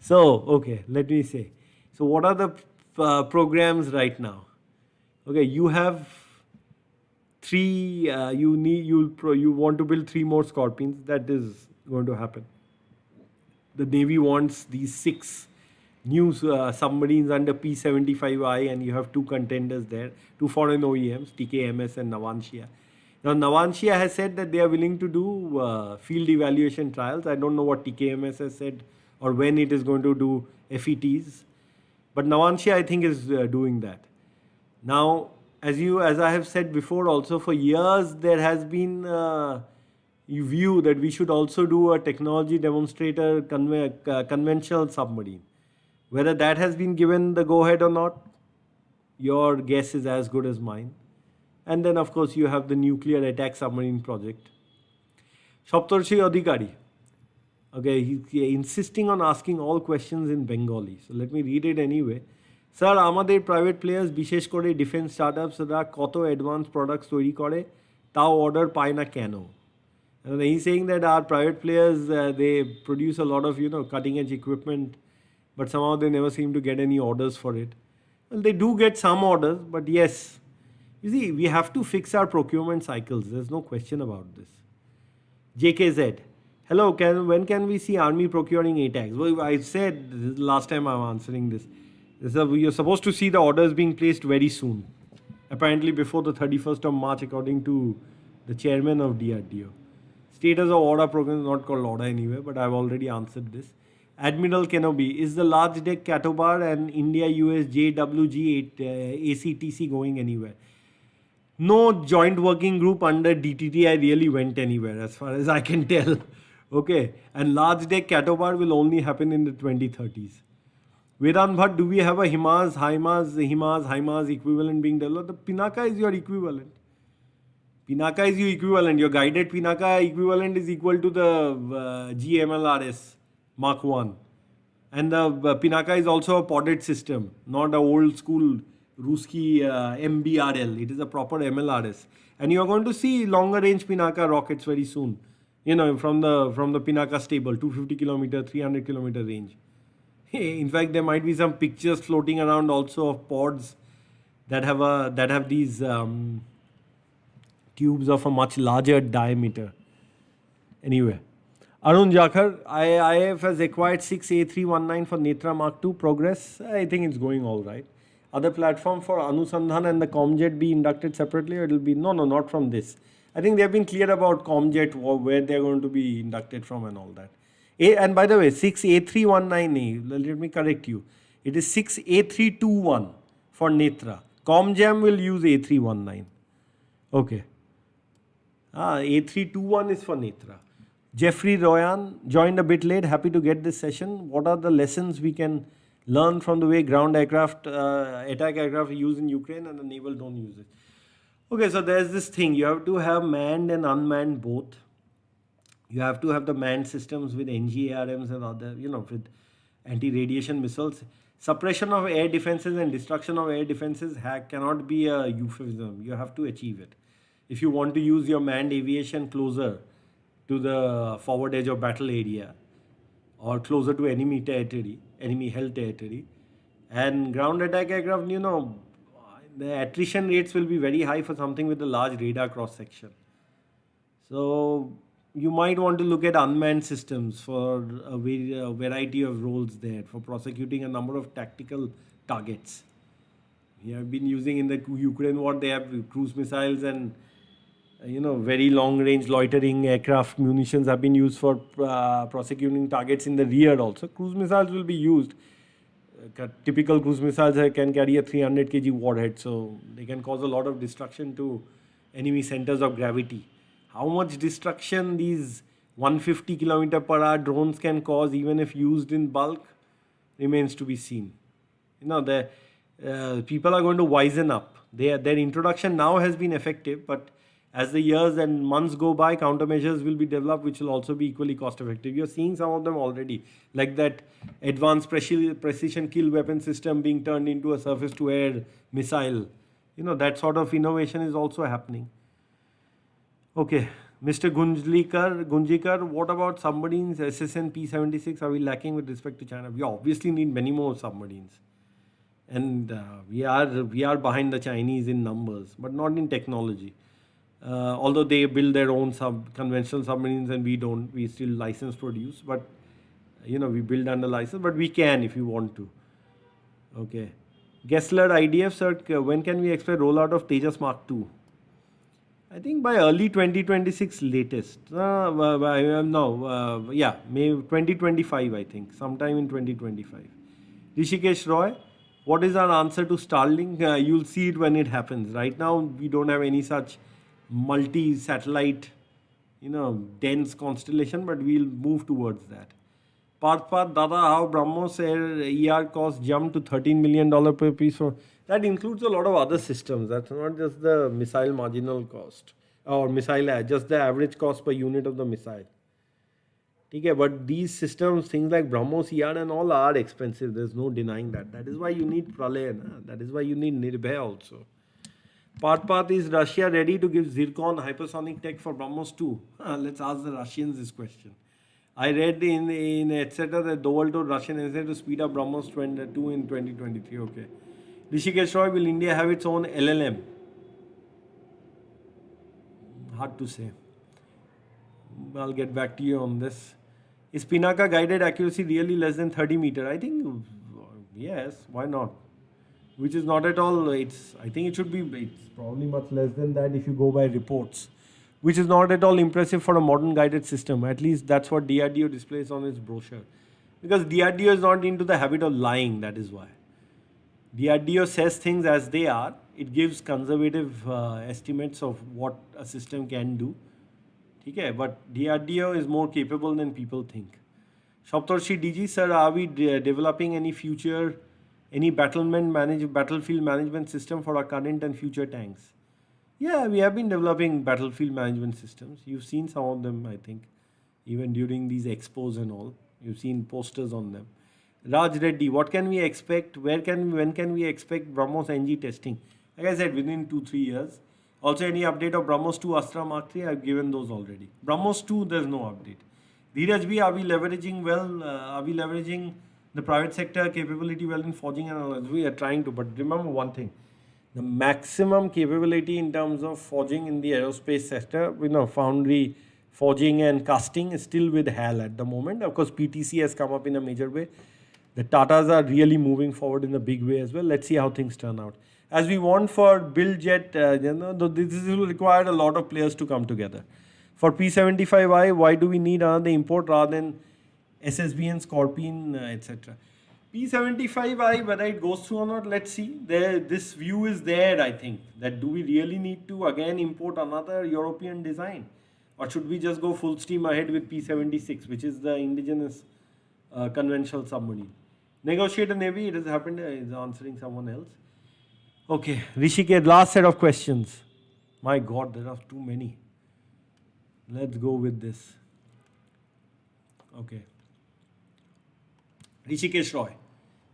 So, okay, let me say. So, what are the programs right now? Okay, you have three. You want to build 3 more Scorpions. That is going to happen. The Navy wants these 6 new submarines under P-75I, and you have 2 contenders there, 2 foreign OEMs, TKMS and Navantia. Now, Navantia has said that they are willing to do field evaluation trials. I don't know what TKMS has said or when it is going to do FETs. But Navantia, I think, is doing that. Now, as I have said before also, for years there has been a view that we should also do a technology demonstrator conventional submarine. Whether that has been given the go-ahead or not, your guess is as good as mine. And then, of course, you have the nuclear attack submarine project. Saptarshi Adhikari, Okay, he's insisting on asking all questions in Bengali. So let me read it anyway. Sir আমাদের private players বিশেষ করে defence স্টার্টআপসরা কত advance products তৈরি করে তাও order পায় না কেন? And he's saying that our private players they produce a lot of cutting edge equipment, but somehow they never seem to get any orders for it. Well, they do get some orders, but yes, you see, we have to fix our procurement cycles. There's no question about this. JKZ, hello. When can we see Army procuring ATAGs? Well, I said last time I'm answering this. You're supposed to see the orders being placed very soon. Apparently before the 31st of March, according to the chairman of DRDO. Status of order program is not called order anyway, but I've already answered this. Admiral Kenobi, is the large deck Catobar and India US JWG ACTC going anywhere? No joint working group under DTTI really went anywhere as far as I can tell. Okay, and large deck Catobar will only happen in the 2030s. Vedant Bhatt, do we have a HIMARS equivalent being developed? The Pinaka is your equivalent. Pinaka is your equivalent. Your guided Pinaka equivalent is equal to the GMLRS Mark 1. And the Pinaka is also a podded system, not a old school Ruski MBRL. It is a proper MLRS. And you are going to see longer range Pinaka rockets very soon. From the Pinaka stable, 250 kilometer, 300 kilometer range. In fact, there might be some pictures floating around also of pods that have these tubes of a much larger diameter. Anyway, Arun Jakhar, IAF has acquired 6 A319 for Netra Mark II. Progress? I think it's going all right. Other platform for Anusandhan and the Comjet be inducted separately, or it will be no, not from this. I think they have been clear about Comjet, where they're going to be inducted from and all that. And by the way, 6 A319A, let me correct you. It is 6 A321 for Netra. Comjam will use A319. Okay. A321 is for Netra. Jeffrey Royan joined a bit late. Happy to get this session. What are the lessons we can learn from the way ground aircraft, attack aircraft are used in Ukraine and the naval don't use it? Okay, so there's this thing. You have to have manned and unmanned both. You have to have the manned systems with NGARMs and other, with anti-radiation missiles. Suppression of air defenses and destruction of air defenses cannot be a euphemism. You have to achieve it. If you want to use your manned aviation closer to the forward edge of battle area or closer to enemy territory, enemy held territory, and ground attack aircraft, the attrition rates will be very high for something with a large radar cross section. So you might want to look at unmanned systems for a variety of roles there, for prosecuting a number of tactical targets. We have been using in the Ukraine war, they have cruise missiles and very long range loitering aircraft munitions have been used for prosecuting targets in the rear also. Cruise missiles will be used. Typical cruise missiles can carry a 300 kg warhead, so they can cause a lot of destruction to enemy centers of gravity. How much destruction these 150 km/h drones can cause, even if used in bulk, remains to be seen. The people are going to wisen up. Their introduction now has been effective, but as the years and months go by, countermeasures will be developed which will also be equally cost effective. You're seeing some of them already, like that advanced precision kill weapon system being turned into a surface to air missile. That sort of innovation is also happening. Okay, Mr. Gunjikar, what about submarines, SSN P-76? Are we lacking with respect to China? We obviously need many more submarines. And we are behind the Chinese in numbers, but not in technology. Although they build their own conventional submarines and we don't, we still license produce, but we build under license, but we can if we want to. Okay. Gessler IDF, sir, when can we expect rollout of Tejas Mark II? I think by early 2026 latest. May 2025, I think. Sometime in 2025. Rishikesh Roy, what is our answer to Starlink? You'll see it when it happens. Right now, we don't have any such multi-satellite, dense constellation, but we'll move towards that. Parth, Dada, how BrahMos ER cost jumped to $13 million per piece. That includes a lot of other systems. That's not just the missile marginal cost or just the average cost per unit of the missile. Okay, but these systems, things like BrahMos, ER and all are expensive. There's no denying that. That is why you need Pralay. Na? That is why you need Nirbhay also. Path is Russia ready to give Zircon hypersonic tech for BrahMos 2? Let's ask the Russians this question. I read in etc. that the world told Russian NSA to speed up BrahMos 2 in 2023. Okay. Rishikesh Roy, will India have its own LLM? Hard to say. I'll get back to you on this. Is Pinaka guided accuracy really less than 30 meter? I think yes. Why not? Which is not at all. I think it should be. It's probably much less than that if you go by reports. Which is not at all impressive for a modern guided system. At least that's what DRDO displays on its brochure. Because DRDO is not into the habit of lying. That is why. DRDO says things as they are. It gives conservative estimates of what a system can do. Okay, but DRDO is more capable than people think. Shoptorshi DG, sir, are we developing any battlefield management system for our current and future tanks? Yeah, we have been developing battlefield management systems. You've seen some of them, I think, even during these expos and all. You've seen posters on them. Raj Reddy, what can we expect? When can we expect BrahMos NG testing? Like I said, within 2-3 years. Also, any update of BrahMos 2 Astra Mark 3? I've given those already. BrahMos 2, there's no update. Dheeraj B, are we leveraging are we leveraging the private sector capability well in forging and all? We are trying to, but remember one thing. The maximum capability in terms of forging in the aerospace sector, foundry, forging and casting is still with HAL at the moment. Of course, PTC has come up in a major way. The Tatas are really moving forward in a big way as well. Let's see how things turn out. As we want for build jet, this will require a lot of players to come together. For P75I, why do we need another import rather than SSBN, Scorpion, etc.? P75I, whether it goes through or not, let's see. This view is there, I think, that do we really need to again import another European design? Or should we just go full steam ahead with P76, which is the indigenous conventional submarine? Negotiate a Navy, it has happened, is answering someone else. Okay, Rishikesh, last set of questions. My God, there are too many. Let's go with this. Okay. Rishikesh Roy,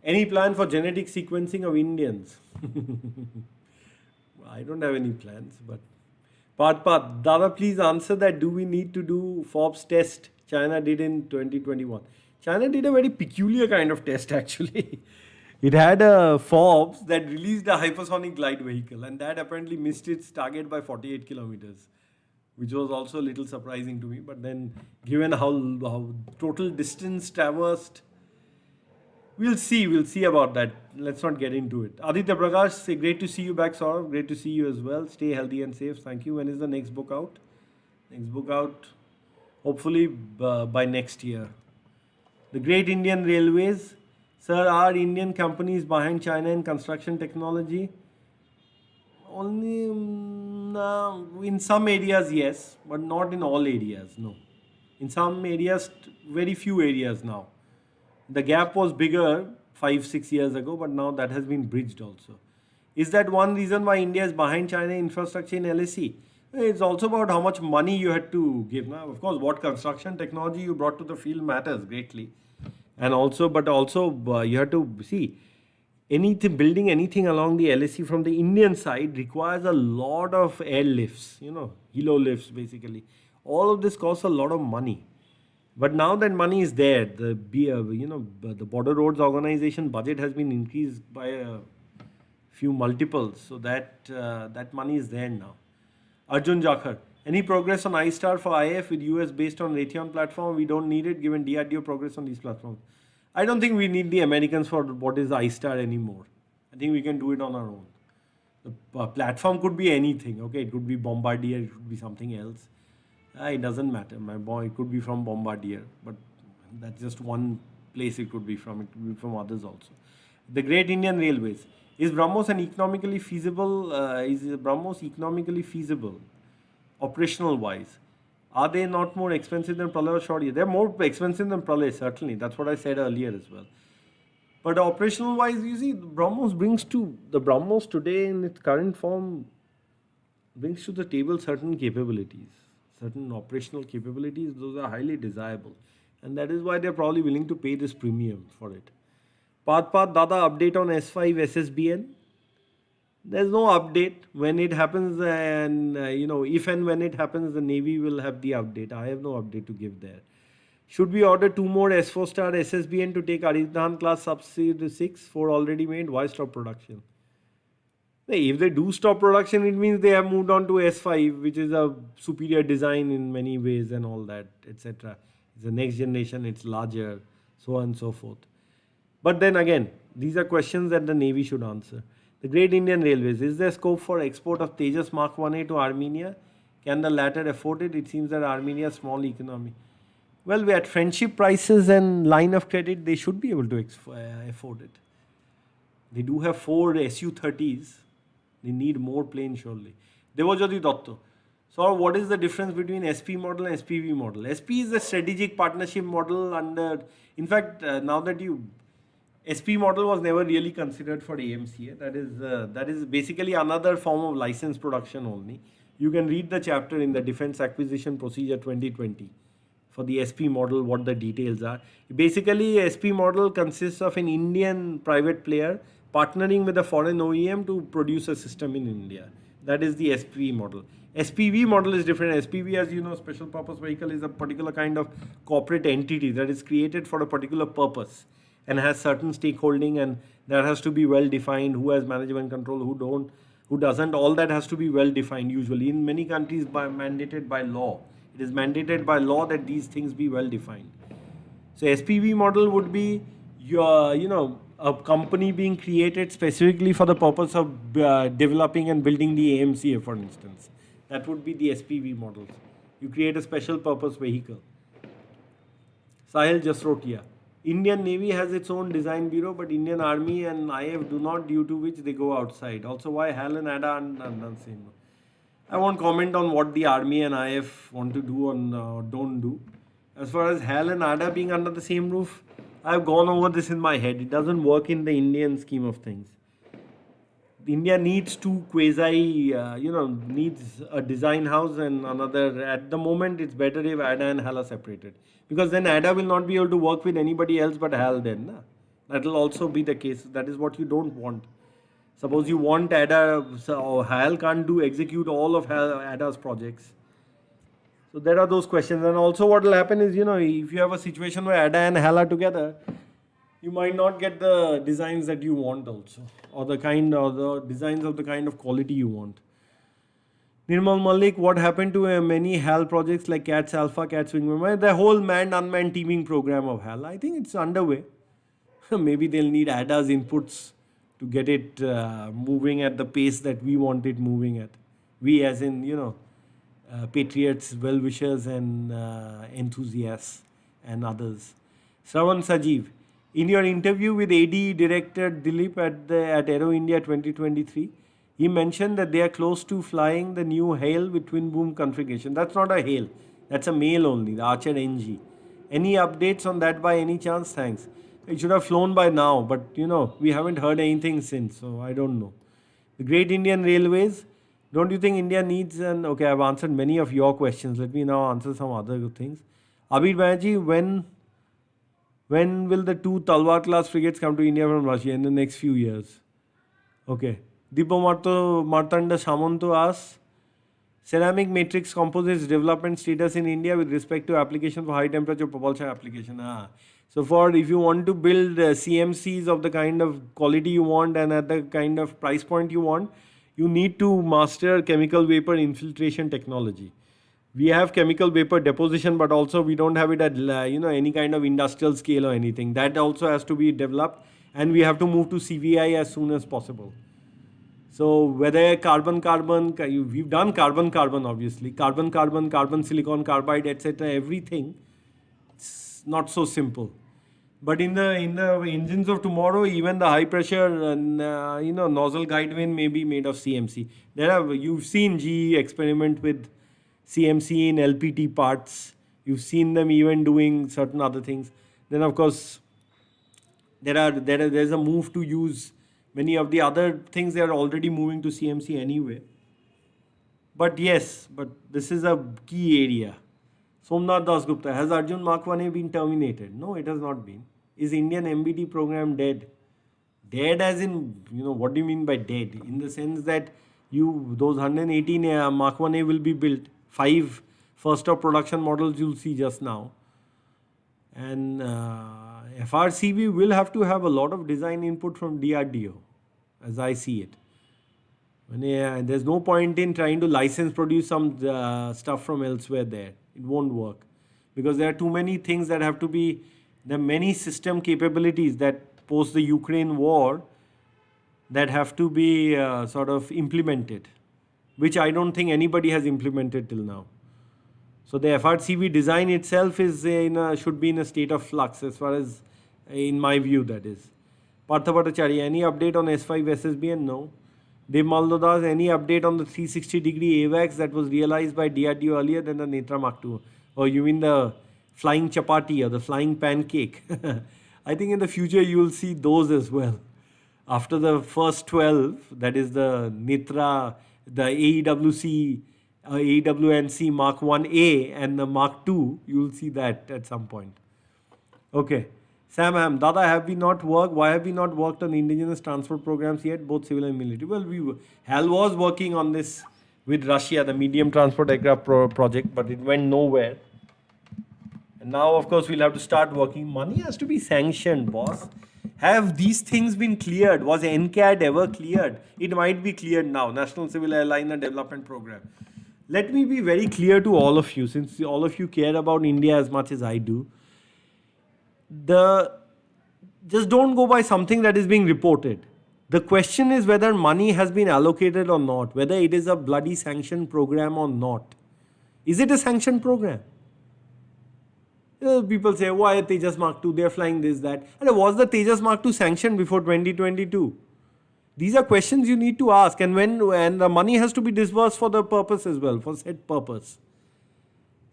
any plan for genetic sequencing of Indians? I don't have any plans, but Path, Dada, please answer that. Do we need to do Forbes test China did in 2021? China did a very peculiar kind of test actually. It had a Forbes that released a hypersonic glide vehicle and that apparently missed its target by 48 kilometers, which was also a little surprising to me. But then given how total distance traversed, we'll see about that. Let's not get into it. Aditya Prakash, say great to see you back, Saurav. Great to see you as well. Stay healthy and safe. Thank you. When is the next book out? Next book out, hopefully by next year. The Great Indian Railways. Sir, are Indian companies behind China in construction technology? Only in some areas, yes, but not in all areas, no. In some areas, very few areas now. The gap was bigger 5-6 years ago, but now that has been bridged also. Is that one reason why India is behind China infrastructure in LSE? It's also about how much money you had to give. Now, of course, what construction technology you brought to the field matters greatly. And also, you have to see, building anything along the LSE from the Indian side requires a lot of airlifts, helo lifts basically. All of this costs a lot of money. But now that money is there, the Border Roads Organization budget has been increased by a few multiples, so that money is there now. Arjun Jakhar, any progress on iStar for IF with US based on Raytheon platform? We don't need it given DRDO progress on these platforms. I don't think we need the Americans for what is iStar anymore. I think we can do it on our own. The platform could be anything, okay? It could be Bombardier, it could be something else. It doesn't matter. My boy, it could be from Bombardier, but that's just one place it could be from. It could be from others also. The Great Indian Railways. Is BrahMos economically feasible? Operational wise? Are they not more expensive than Pralay or Shorty? They're more expensive than Pralay, certainly. That's what I said earlier as well. But operational wise, you see, the BrahMos today in its current form brings to the table certain capabilities, certain operational capabilities. Those are highly desirable. And that is why they're probably willing to pay this premium for it. Path Dada update on S5 SSBN. There's no update when it happens, and if and when it happens, the Navy will have the update. I have no update to give there. Should we order 2 more S4 star SSBN to take Aridhan class subsea 6? 4 already made. Why stop production? If they do stop production, it means they have moved on to S5, which is a superior design in many ways and all that, etc. It's the next generation, it's larger, so on and so forth. But then again, these are questions that the Navy should answer. The Great Indian Railways, is there scope for export of Tejas Mark 1A to Armenia? Can the latter afford it? It seems that Armenia's small economy. Well, we at friendship prices and line of credit, they should be able to afford it. They do have 4 Su-30s. They need more planes surely. Devajyoti Dotto. So what is the difference between SP model and SPV model? SP is a strategic partnership model under, in fact, now that you, SP model was never really considered for AMCA. That is basically another form of license production only. You can read the chapter in the Defense Acquisition Procedure 2020 for the SP model, what the details are. Basically, SP model consists of an Indian private player partnering with a foreign OEM to produce a system in India. That is the SP model. SPV model is different. SPV, as you know, special purpose vehicle, is a particular kind of corporate entity that is created for a particular purpose and has certain stakeholding, and that has to be well defined, who has management control, who doesn't. All that has to be well defined usually. In many countries, mandated by law. It is mandated by law that these things be well defined. So SPV model would be a company being created specifically for the purpose of developing and building the AMCA, for instance. That would be the SPV models. You create a special purpose vehicle. Sahil Jasrotia. Indian Navy has its own design bureau, but Indian Army and IF do not, due to which they go outside. Also, why HAL and ADA are the same? I won't comment on what the Army and IF want to do or don't do. As far as HAL and ADA being under the same roof, I've gone over this in my head. It doesn't work in the Indian scheme of things. India needs two needs a design house and another. At the moment, it's better if ADA and HAL are separated. Because then ADA will not be able to work with anybody else but HAL then. Na? That will also be the case. That is what you don't want. Suppose you want ADA, or HAL can't execute all of ADA's projects. So there are those questions. And also what will happen is, if you have a situation where ADA and HAL are together, you might not get the designs that you want also, or the designs of the kind of quality you want. Nirmal Malik, what happened to many HAL projects like CATS Alpha, CATS Wing? The whole manned-unmanned teaming program of HAL, I think it's underway. Maybe they'll need ADA's inputs to get it moving at the pace that we want it moving at. We as in, patriots, well-wishers and enthusiasts and others. Shravan Sajeev, in your interview with AD Director Dilip at Aero India 2023, he mentioned that they are close to flying the new HALE with twin boom configuration. That's not a HALE, that's a male only, the Archer NG. Any updates on that by any chance? Thanks. It should have flown by now, but we haven't heard anything since, so I don't know. The Great Indian Railways, don't you think India needs okay, I've answered many of your questions. Let me now answer some other things. Abid Banerjee, when will the 2 Talwar class frigates come to India from Russia? In the next few years. Okay. Dipo Martanda Samanto asks, ceramic matrix composites development status in India with respect to application for high temperature propulsion application. So if you want to build CMCs of the kind of quality you want and at the kind of price point you want, you need to master chemical vapor infiltration technology. We have chemical vapor deposition, but also we don't have it at any kind of industrial scale or anything. That also has to be developed, and we have to move to CVI as soon as possible. So whether carbon, we've done carbon obviously, carbon silicon carbide, etc. Everything. It's not so simple. But in the engines of tomorrow, even the high pressure nozzle guide vane may be made of CMC. You've seen GE experiment with CMC in LPT parts. You've seen them even doing certain other things. Then of course there's a move to use many of the other things. They are already moving to CMC anyway. But yes, this is a key area. Somnath Dasgupta, has Arjun Mark 1A been terminated? No, it has not been. Is Indian MBD program dead? Dead as in, what do you mean by dead? In the sense that those 118 Mark 1A will be built. 5 first of production models you'll see just now. And FRCV will have to have a lot of design input from DRDO, as I see it. There's no point in trying to license produce some stuff from elsewhere there. It won't work. Because there are too many things that have to be, there are many system capabilities that post the Ukraine war that have to be sort of implemented, which I don't think anybody has implemented till now. So the FRCV design itself should be in a state of flux as far as, in my view, that is. Partha Bhattacharya, any update on S5 SSBN? No. Dev Maldodas, any update on the 360-degree AVAX that was realized by DRDO earlier than the Netra Mark II? Or you mean the flying chapati or the flying pancake? I think in the future you will see those as well. After the first 12, that is the Netra, the AEWC, AWNC Mark 1A and the Mark II, you will see that at some point. Okay. Sam Ham, Dada, why have we not worked on indigenous transport programs yet, both civil and military? Well, HAL was working on this with Russia, the medium transport aircraft project, but it went nowhere. And now, of course, we'll have to start working. Money has to be sanctioned, boss. Have these things been cleared? Was NCAD ever cleared? It might be cleared now, National Civil Airliner Development Program. Let me be very clear to all of you, since all of you care about India as much as I do. Just don't go by something that is being reported. The question is whether money has been allocated or not, whether it is a bloody sanctioned program or not. Is it a sanctioned program? People say, why Tejas Mark II, they're flying this, that. And was the Tejas Mark II sanctioned before 2022? These are questions you need to ask, and the money has to be disbursed for the purpose as well, for said purpose.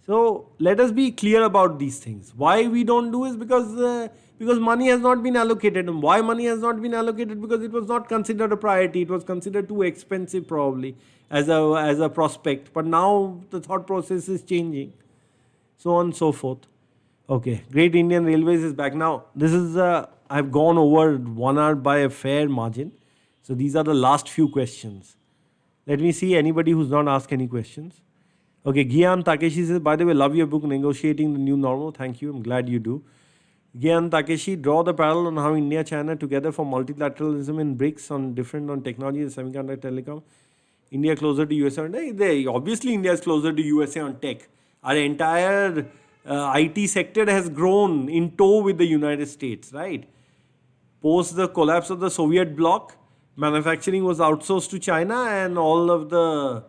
So let us be clear about these things. Why we don't do is because money has not been allocated. And why money has not been allocated? Because it was not considered a priority. It was considered too expensive probably as a prospect. But now the thought process is changing. So on and so forth. Okay, Great Indian Railways is back. Now, this is, I've gone over 1 hour by a fair margin. So these are the last few questions. Let me see anybody who's not asked any questions. Okay, Gyan Takeshi says, by the way, love your book, Negotiating the New Normal. Thank you. I'm glad you do. Gyan Takeshi, draw the parallel on how India, China together for multilateralism in BRICS on technology, semiconductor, telecom. India closer to USA. Obviously, India is closer to USA on tech. Our entire IT sector has grown in tow with the United States, right? Post the collapse of the Soviet bloc, manufacturing was outsourced to China, and all of the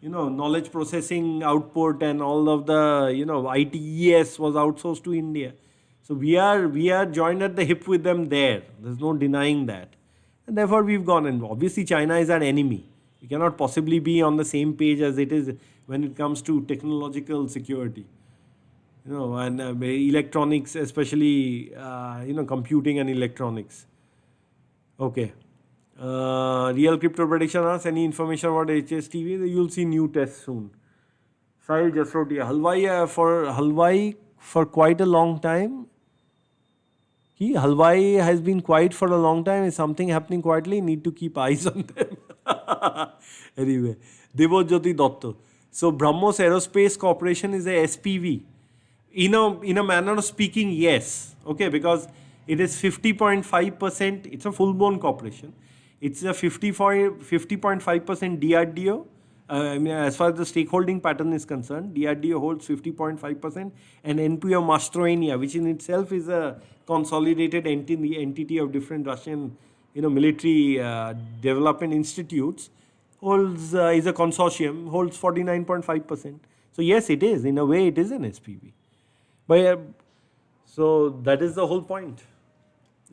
knowledge processing output and all of the ITES was outsourced to India. So we are joined at the hip with them there. There's no denying that. And therefore we've gone, and obviously China is our enemy. We cannot possibly be on the same page as it is when it comes to technological security. And electronics, especially computing and electronics. Okay. Real Crypto Prediction asks, any information about HSTV? You'll see new tests soon. Sahil Jasrotia, Halwai for quite a long time. Halwai has been quiet for a long time. Is something happening quietly? Need to keep eyes on them. Anyway, Devojyoti Dotto. So BrahMos Aerospace Corporation is a SPV. In a manner of speaking, yes. Okay, because it is 50.5%. It's a full-blown corporation. It's a 50.5% DRDO. As far as the stakeholding pattern is concerned, DRDO holds 50.5%, and NPO Mastroenia, which in itself is a consolidated entity of different Russian, military development institutes, is a consortium, holds 49.5%. So yes, it is. In a way, it is an SPV. But so that is the whole point.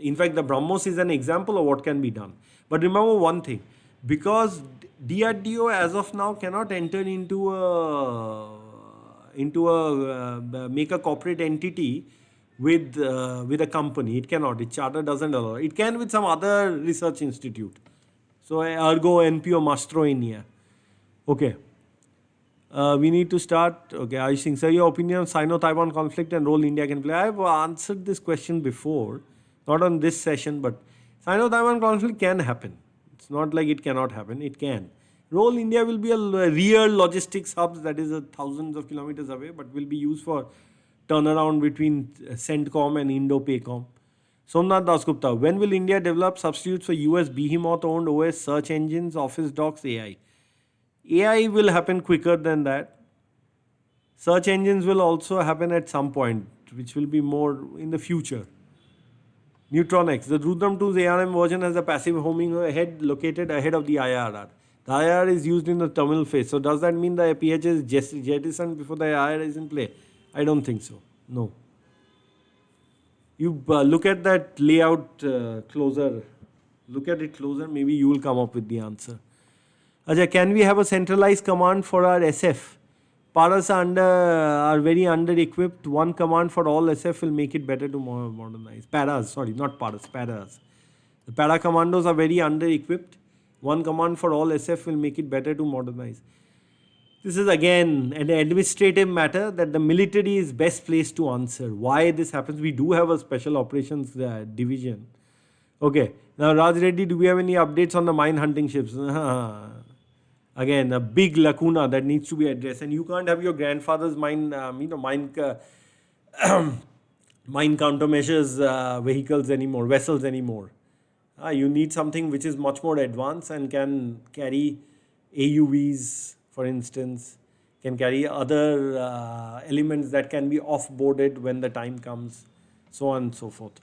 In fact, the BrahMos is an example of what can be done. But remember one thing, because DRDO as of now cannot enter into make a corporate entity with a company. It cannot. Its charter doesn't allow. It can with some other research institute. So ergo NPO Mastroenia. Okay. We need to start. Okay, Ayush Singh, sir, your opinion on Sino-Taiwan conflict and role India can play. I have answered this question before, not on this session, but Sino-Taiwan conflict can happen. It's not like it cannot happen. It can. Role India will be a real logistics hub that is thousands of kilometers away, but will be used for turnaround between CENTCOM and Indo-PACOM. Somnath Dasgupta, when will India develop substitutes for US behemoth-owned OS search engines, office docs, AI? AI will happen quicker than that. Search engines will also happen at some point, which will be more in the future. Neutronix, the Rudram 2's ARM version has a passive homing head located ahead of the IRR. The IRR is used in the terminal phase. So does that mean the PH is jettisoned before the IRR is in play? I don't think so. No. You look at that layout closer. Look at it closer. Maybe you will come up with the answer. Ajay, can we have a centralized command for our SF? Paras are very under-equipped. One command for all SF will make it better to modernize. Paras, sorry, not paras, paras. The para commandos are very under-equipped. One command for all SF will make it better to modernize. This is again an administrative matter that the military is best placed to answer. Why this happens? We do have a special operations division. Okay. Now, Raj Reddy, do we have any updates on the mine hunting ships? Again, a big lacuna that needs to be addressed, and you can't have your grandfather's mine countermeasures vehicles anymore, vessels anymore. You need something which is much more advanced and can carry AUVs, for instance, can carry other elements that can be off-boarded when the time comes, so on and so forth.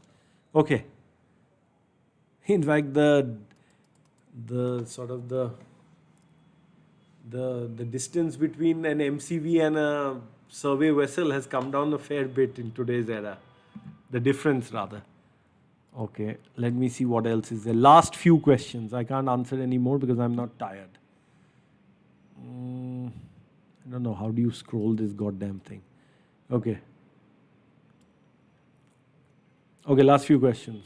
Okay. In fact, the distance between an MCV and a survey vessel has come down a fair bit in today's era. The difference, rather. Okay, let me see what else is there. Last few questions. I can't answer any more because I'm not tired. I don't know. How do you scroll this goddamn thing? Okay. Okay, last few questions.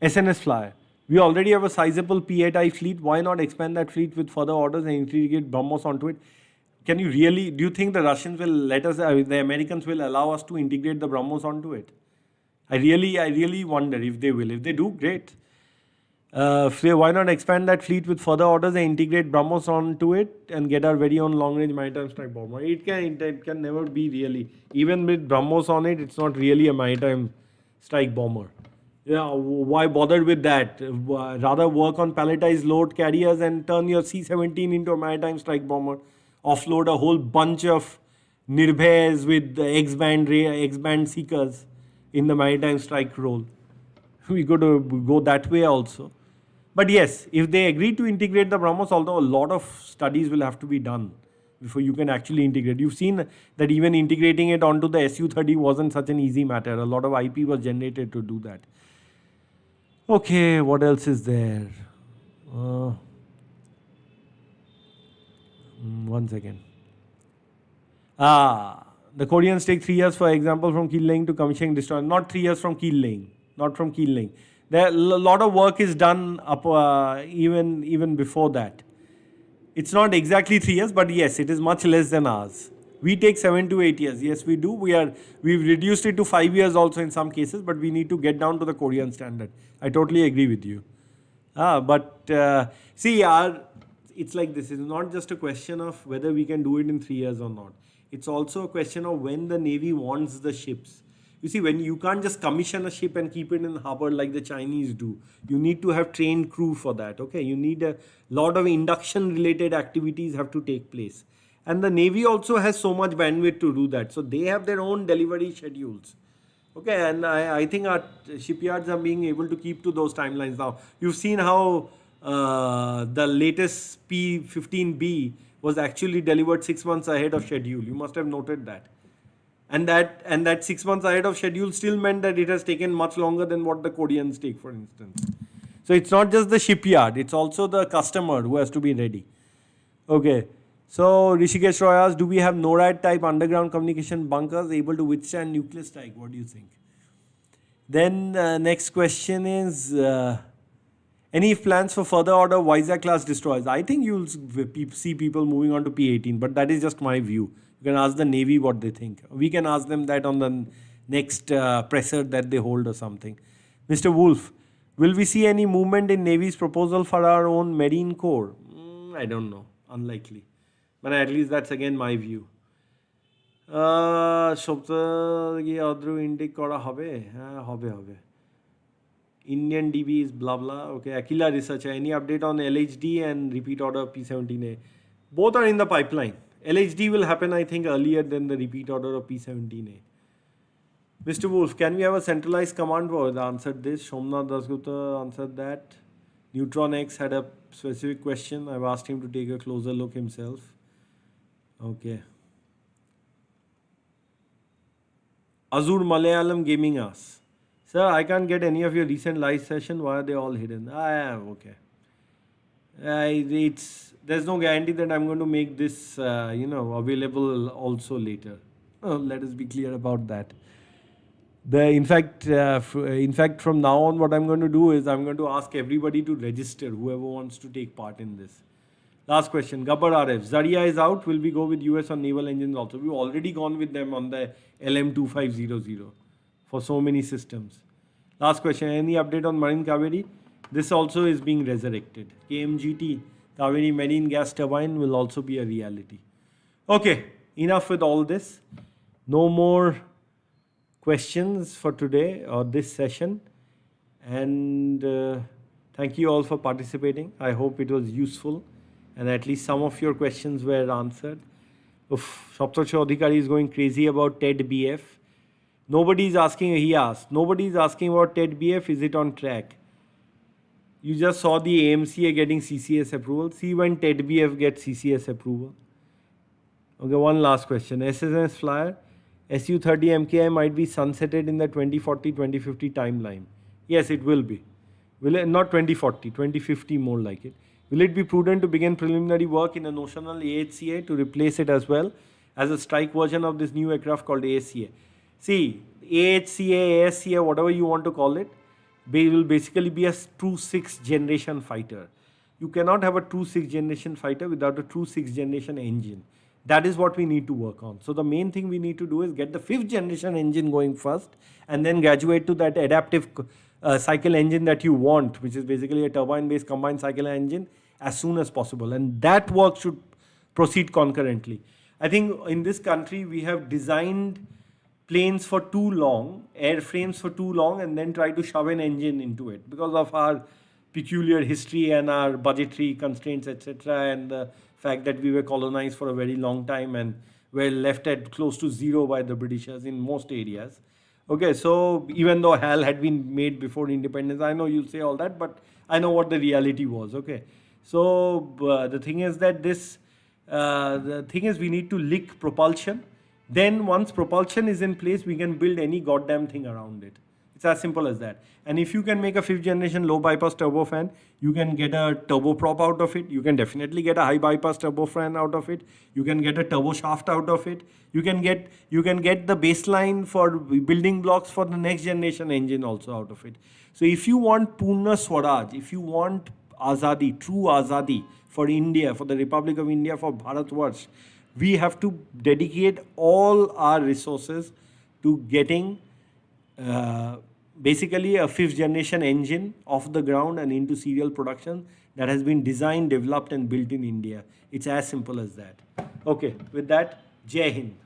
SNS Flyer. We already have a sizable P8I fleet. Why not expand that fleet with further orders and integrate BrahMos onto it? Can you really, do you think the Russians will let us, the Americans will allow us to integrate the BrahMos onto it? I really wonder if they will. If they do, great. Why not expand that fleet with further orders and integrate BrahMos onto it and get our very own long-range maritime strike bomber? It can never be really. Even with BrahMos on it, it's not really a maritime strike bomber. Yeah, why bother with that? Rather work on palletized load carriers and turn your C-17 into a maritime strike bomber. Offload a whole bunch of Nirbhays with X-band seekers in the maritime strike role. We could go that way also. But yes, if they agree to integrate the BrahMos, although a lot of studies will have to be done before you can actually integrate. You've seen that even integrating it onto the Su-30 wasn't such an easy matter. A lot of IP was generated to do that. Okay, what else is there? One second. The Koreans take 3 years, for example, from keel laying to commissioning destroyer. Not 3 years from keel laying. Not from keel laying. There a lot of work is done up even before that. It's not exactly 3 years, but yes, it is much less than ours. We take 7 to 8 years. Yes, we do. We've reduced it to 5 years also in some cases, but we need to get down to the Korean standard. I totally agree with you. See, it's like this. It's not just a question of whether we can do it in 3 years or not. It's also a question of when the Navy wants the ships. You see, when you can't just commission a ship and keep it in harbor like the Chinese do. You need to have trained crew for that. Okay, you need a lot of induction-related activities have to take place. And the Navy also has so much bandwidth to do that. So they have their own delivery schedules. Okay, and I think our shipyards are being able to keep to those timelines now. You've seen how the latest P-15B was actually delivered 6 months ahead of schedule. You must have noted that. And that 6 months ahead of schedule still meant that it has taken much longer than what the Koreans take, for instance. So it's not just the shipyard, it's also the customer who has to be ready. Okay. So Rishikesh Roy asks, do we have NORAD type underground communication bunkers able to withstand nuclear strike? What do you think? Then next question is, Any plans for further order Vizag class destroyers? I think you'll see people moving on to P-18, but that is just my view. You can ask the Navy what they think. We can ask them that on the next presser that they hold or something. Mr. Wolf, will we see any movement in Navy's proposal for our own Marine Corps? I don't know. Unlikely. But at least that's again my view. সপ্তাহে অদ্র intact করা হবে হ্যাঁ হবে Indian DB is blah blah. Okay, Aquila researcher. Any update on LHD and repeat order P17A? Both are in the pipeline. LHD will happen, I think, earlier than the repeat order of P17A. Mr. Wolf, can we have a centralized command board? Answered this. Shomnath Dasgupta answered that. Neutron X had a specific question. I've asked him to take a closer look himself. Okay. Azur Malayalam Gaming asks, Sir, I can't get any of your recent live session. Why are they all hidden? Okay. There's no guarantee that I'm going to make this, available also later. Let us be clear about that. In fact, from now on, what I'm going to do is I'm going to ask everybody to register, whoever wants to take part in this. Last question, Gabbar RF. Zaria is out. Will we go with US on naval engines also? We've already gone with them on the LM2500 for so many systems. Last question, any update on Marine Kaveri? This also is being resurrected. KMGT, Kaveri Marine Gas Turbine will also be a reality. Okay, enough with all this. No more questions for today or this session. And thank you all for participating. I hope it was useful and at least some of your questions were answered. Saptarshi Adhikari is going crazy about TED BF. Nobody is asking about TED BF, is it on track? You just saw the AMCA getting CCS approval. See when TED BF gets CCS approval. Okay, one last question. SSNS flyer, Su-30 MKI might be sunsetted in the 2040-2050 timeline. Yes, it will be. Will it, not 2040, 2050 more like it. Will it be prudent to begin preliminary work in a notional AHCA to replace it as well as a strike version of this new aircraft called ASCA? See, AHCA, ASCA, whatever you want to call it, will basically be a true 6th generation fighter. You cannot have a true 6th generation fighter without a true 6th generation engine. That is what we need to work on. So the main thing we need to do is get the 5th generation engine going first and then graduate to that adaptive cycle engine that you want, which is basically a turbine-based combined cycle engine as soon as possible. And that work should proceed concurrently. I think in this country, we have designed planes for too long, airframes for too long, and then try to shove an engine into it because of our peculiar history and our budgetary constraints, etc., and the fact that we were colonized for a very long time and were left at close to zero by the Britishers in most areas. Okay, so even though hell had been made before independence, I know you'll say all that, but I know what the reality was. Okay, so the thing is that we need to lick propulsion. Then once propulsion is in place, we can build any goddamn thing around it. It's as simple as that. And if you can make a 5th generation low bypass turbofan, you can get a turboprop out of it. You can definitely get a high bypass turbofan out of it. You can get a turbo shaft out of it. You can get the baseline for building blocks for the next generation engine also out of it. So if you want Purna Swaraj, if you want Azadi, true Azadi for India, for the Republic of India, for Bharatvarsh, we have to dedicate all our resources to getting basically a 5th generation engine off the ground and into serial production that has been designed, developed and built in India. It's as simple as that. Okay, with that, Jai Hind.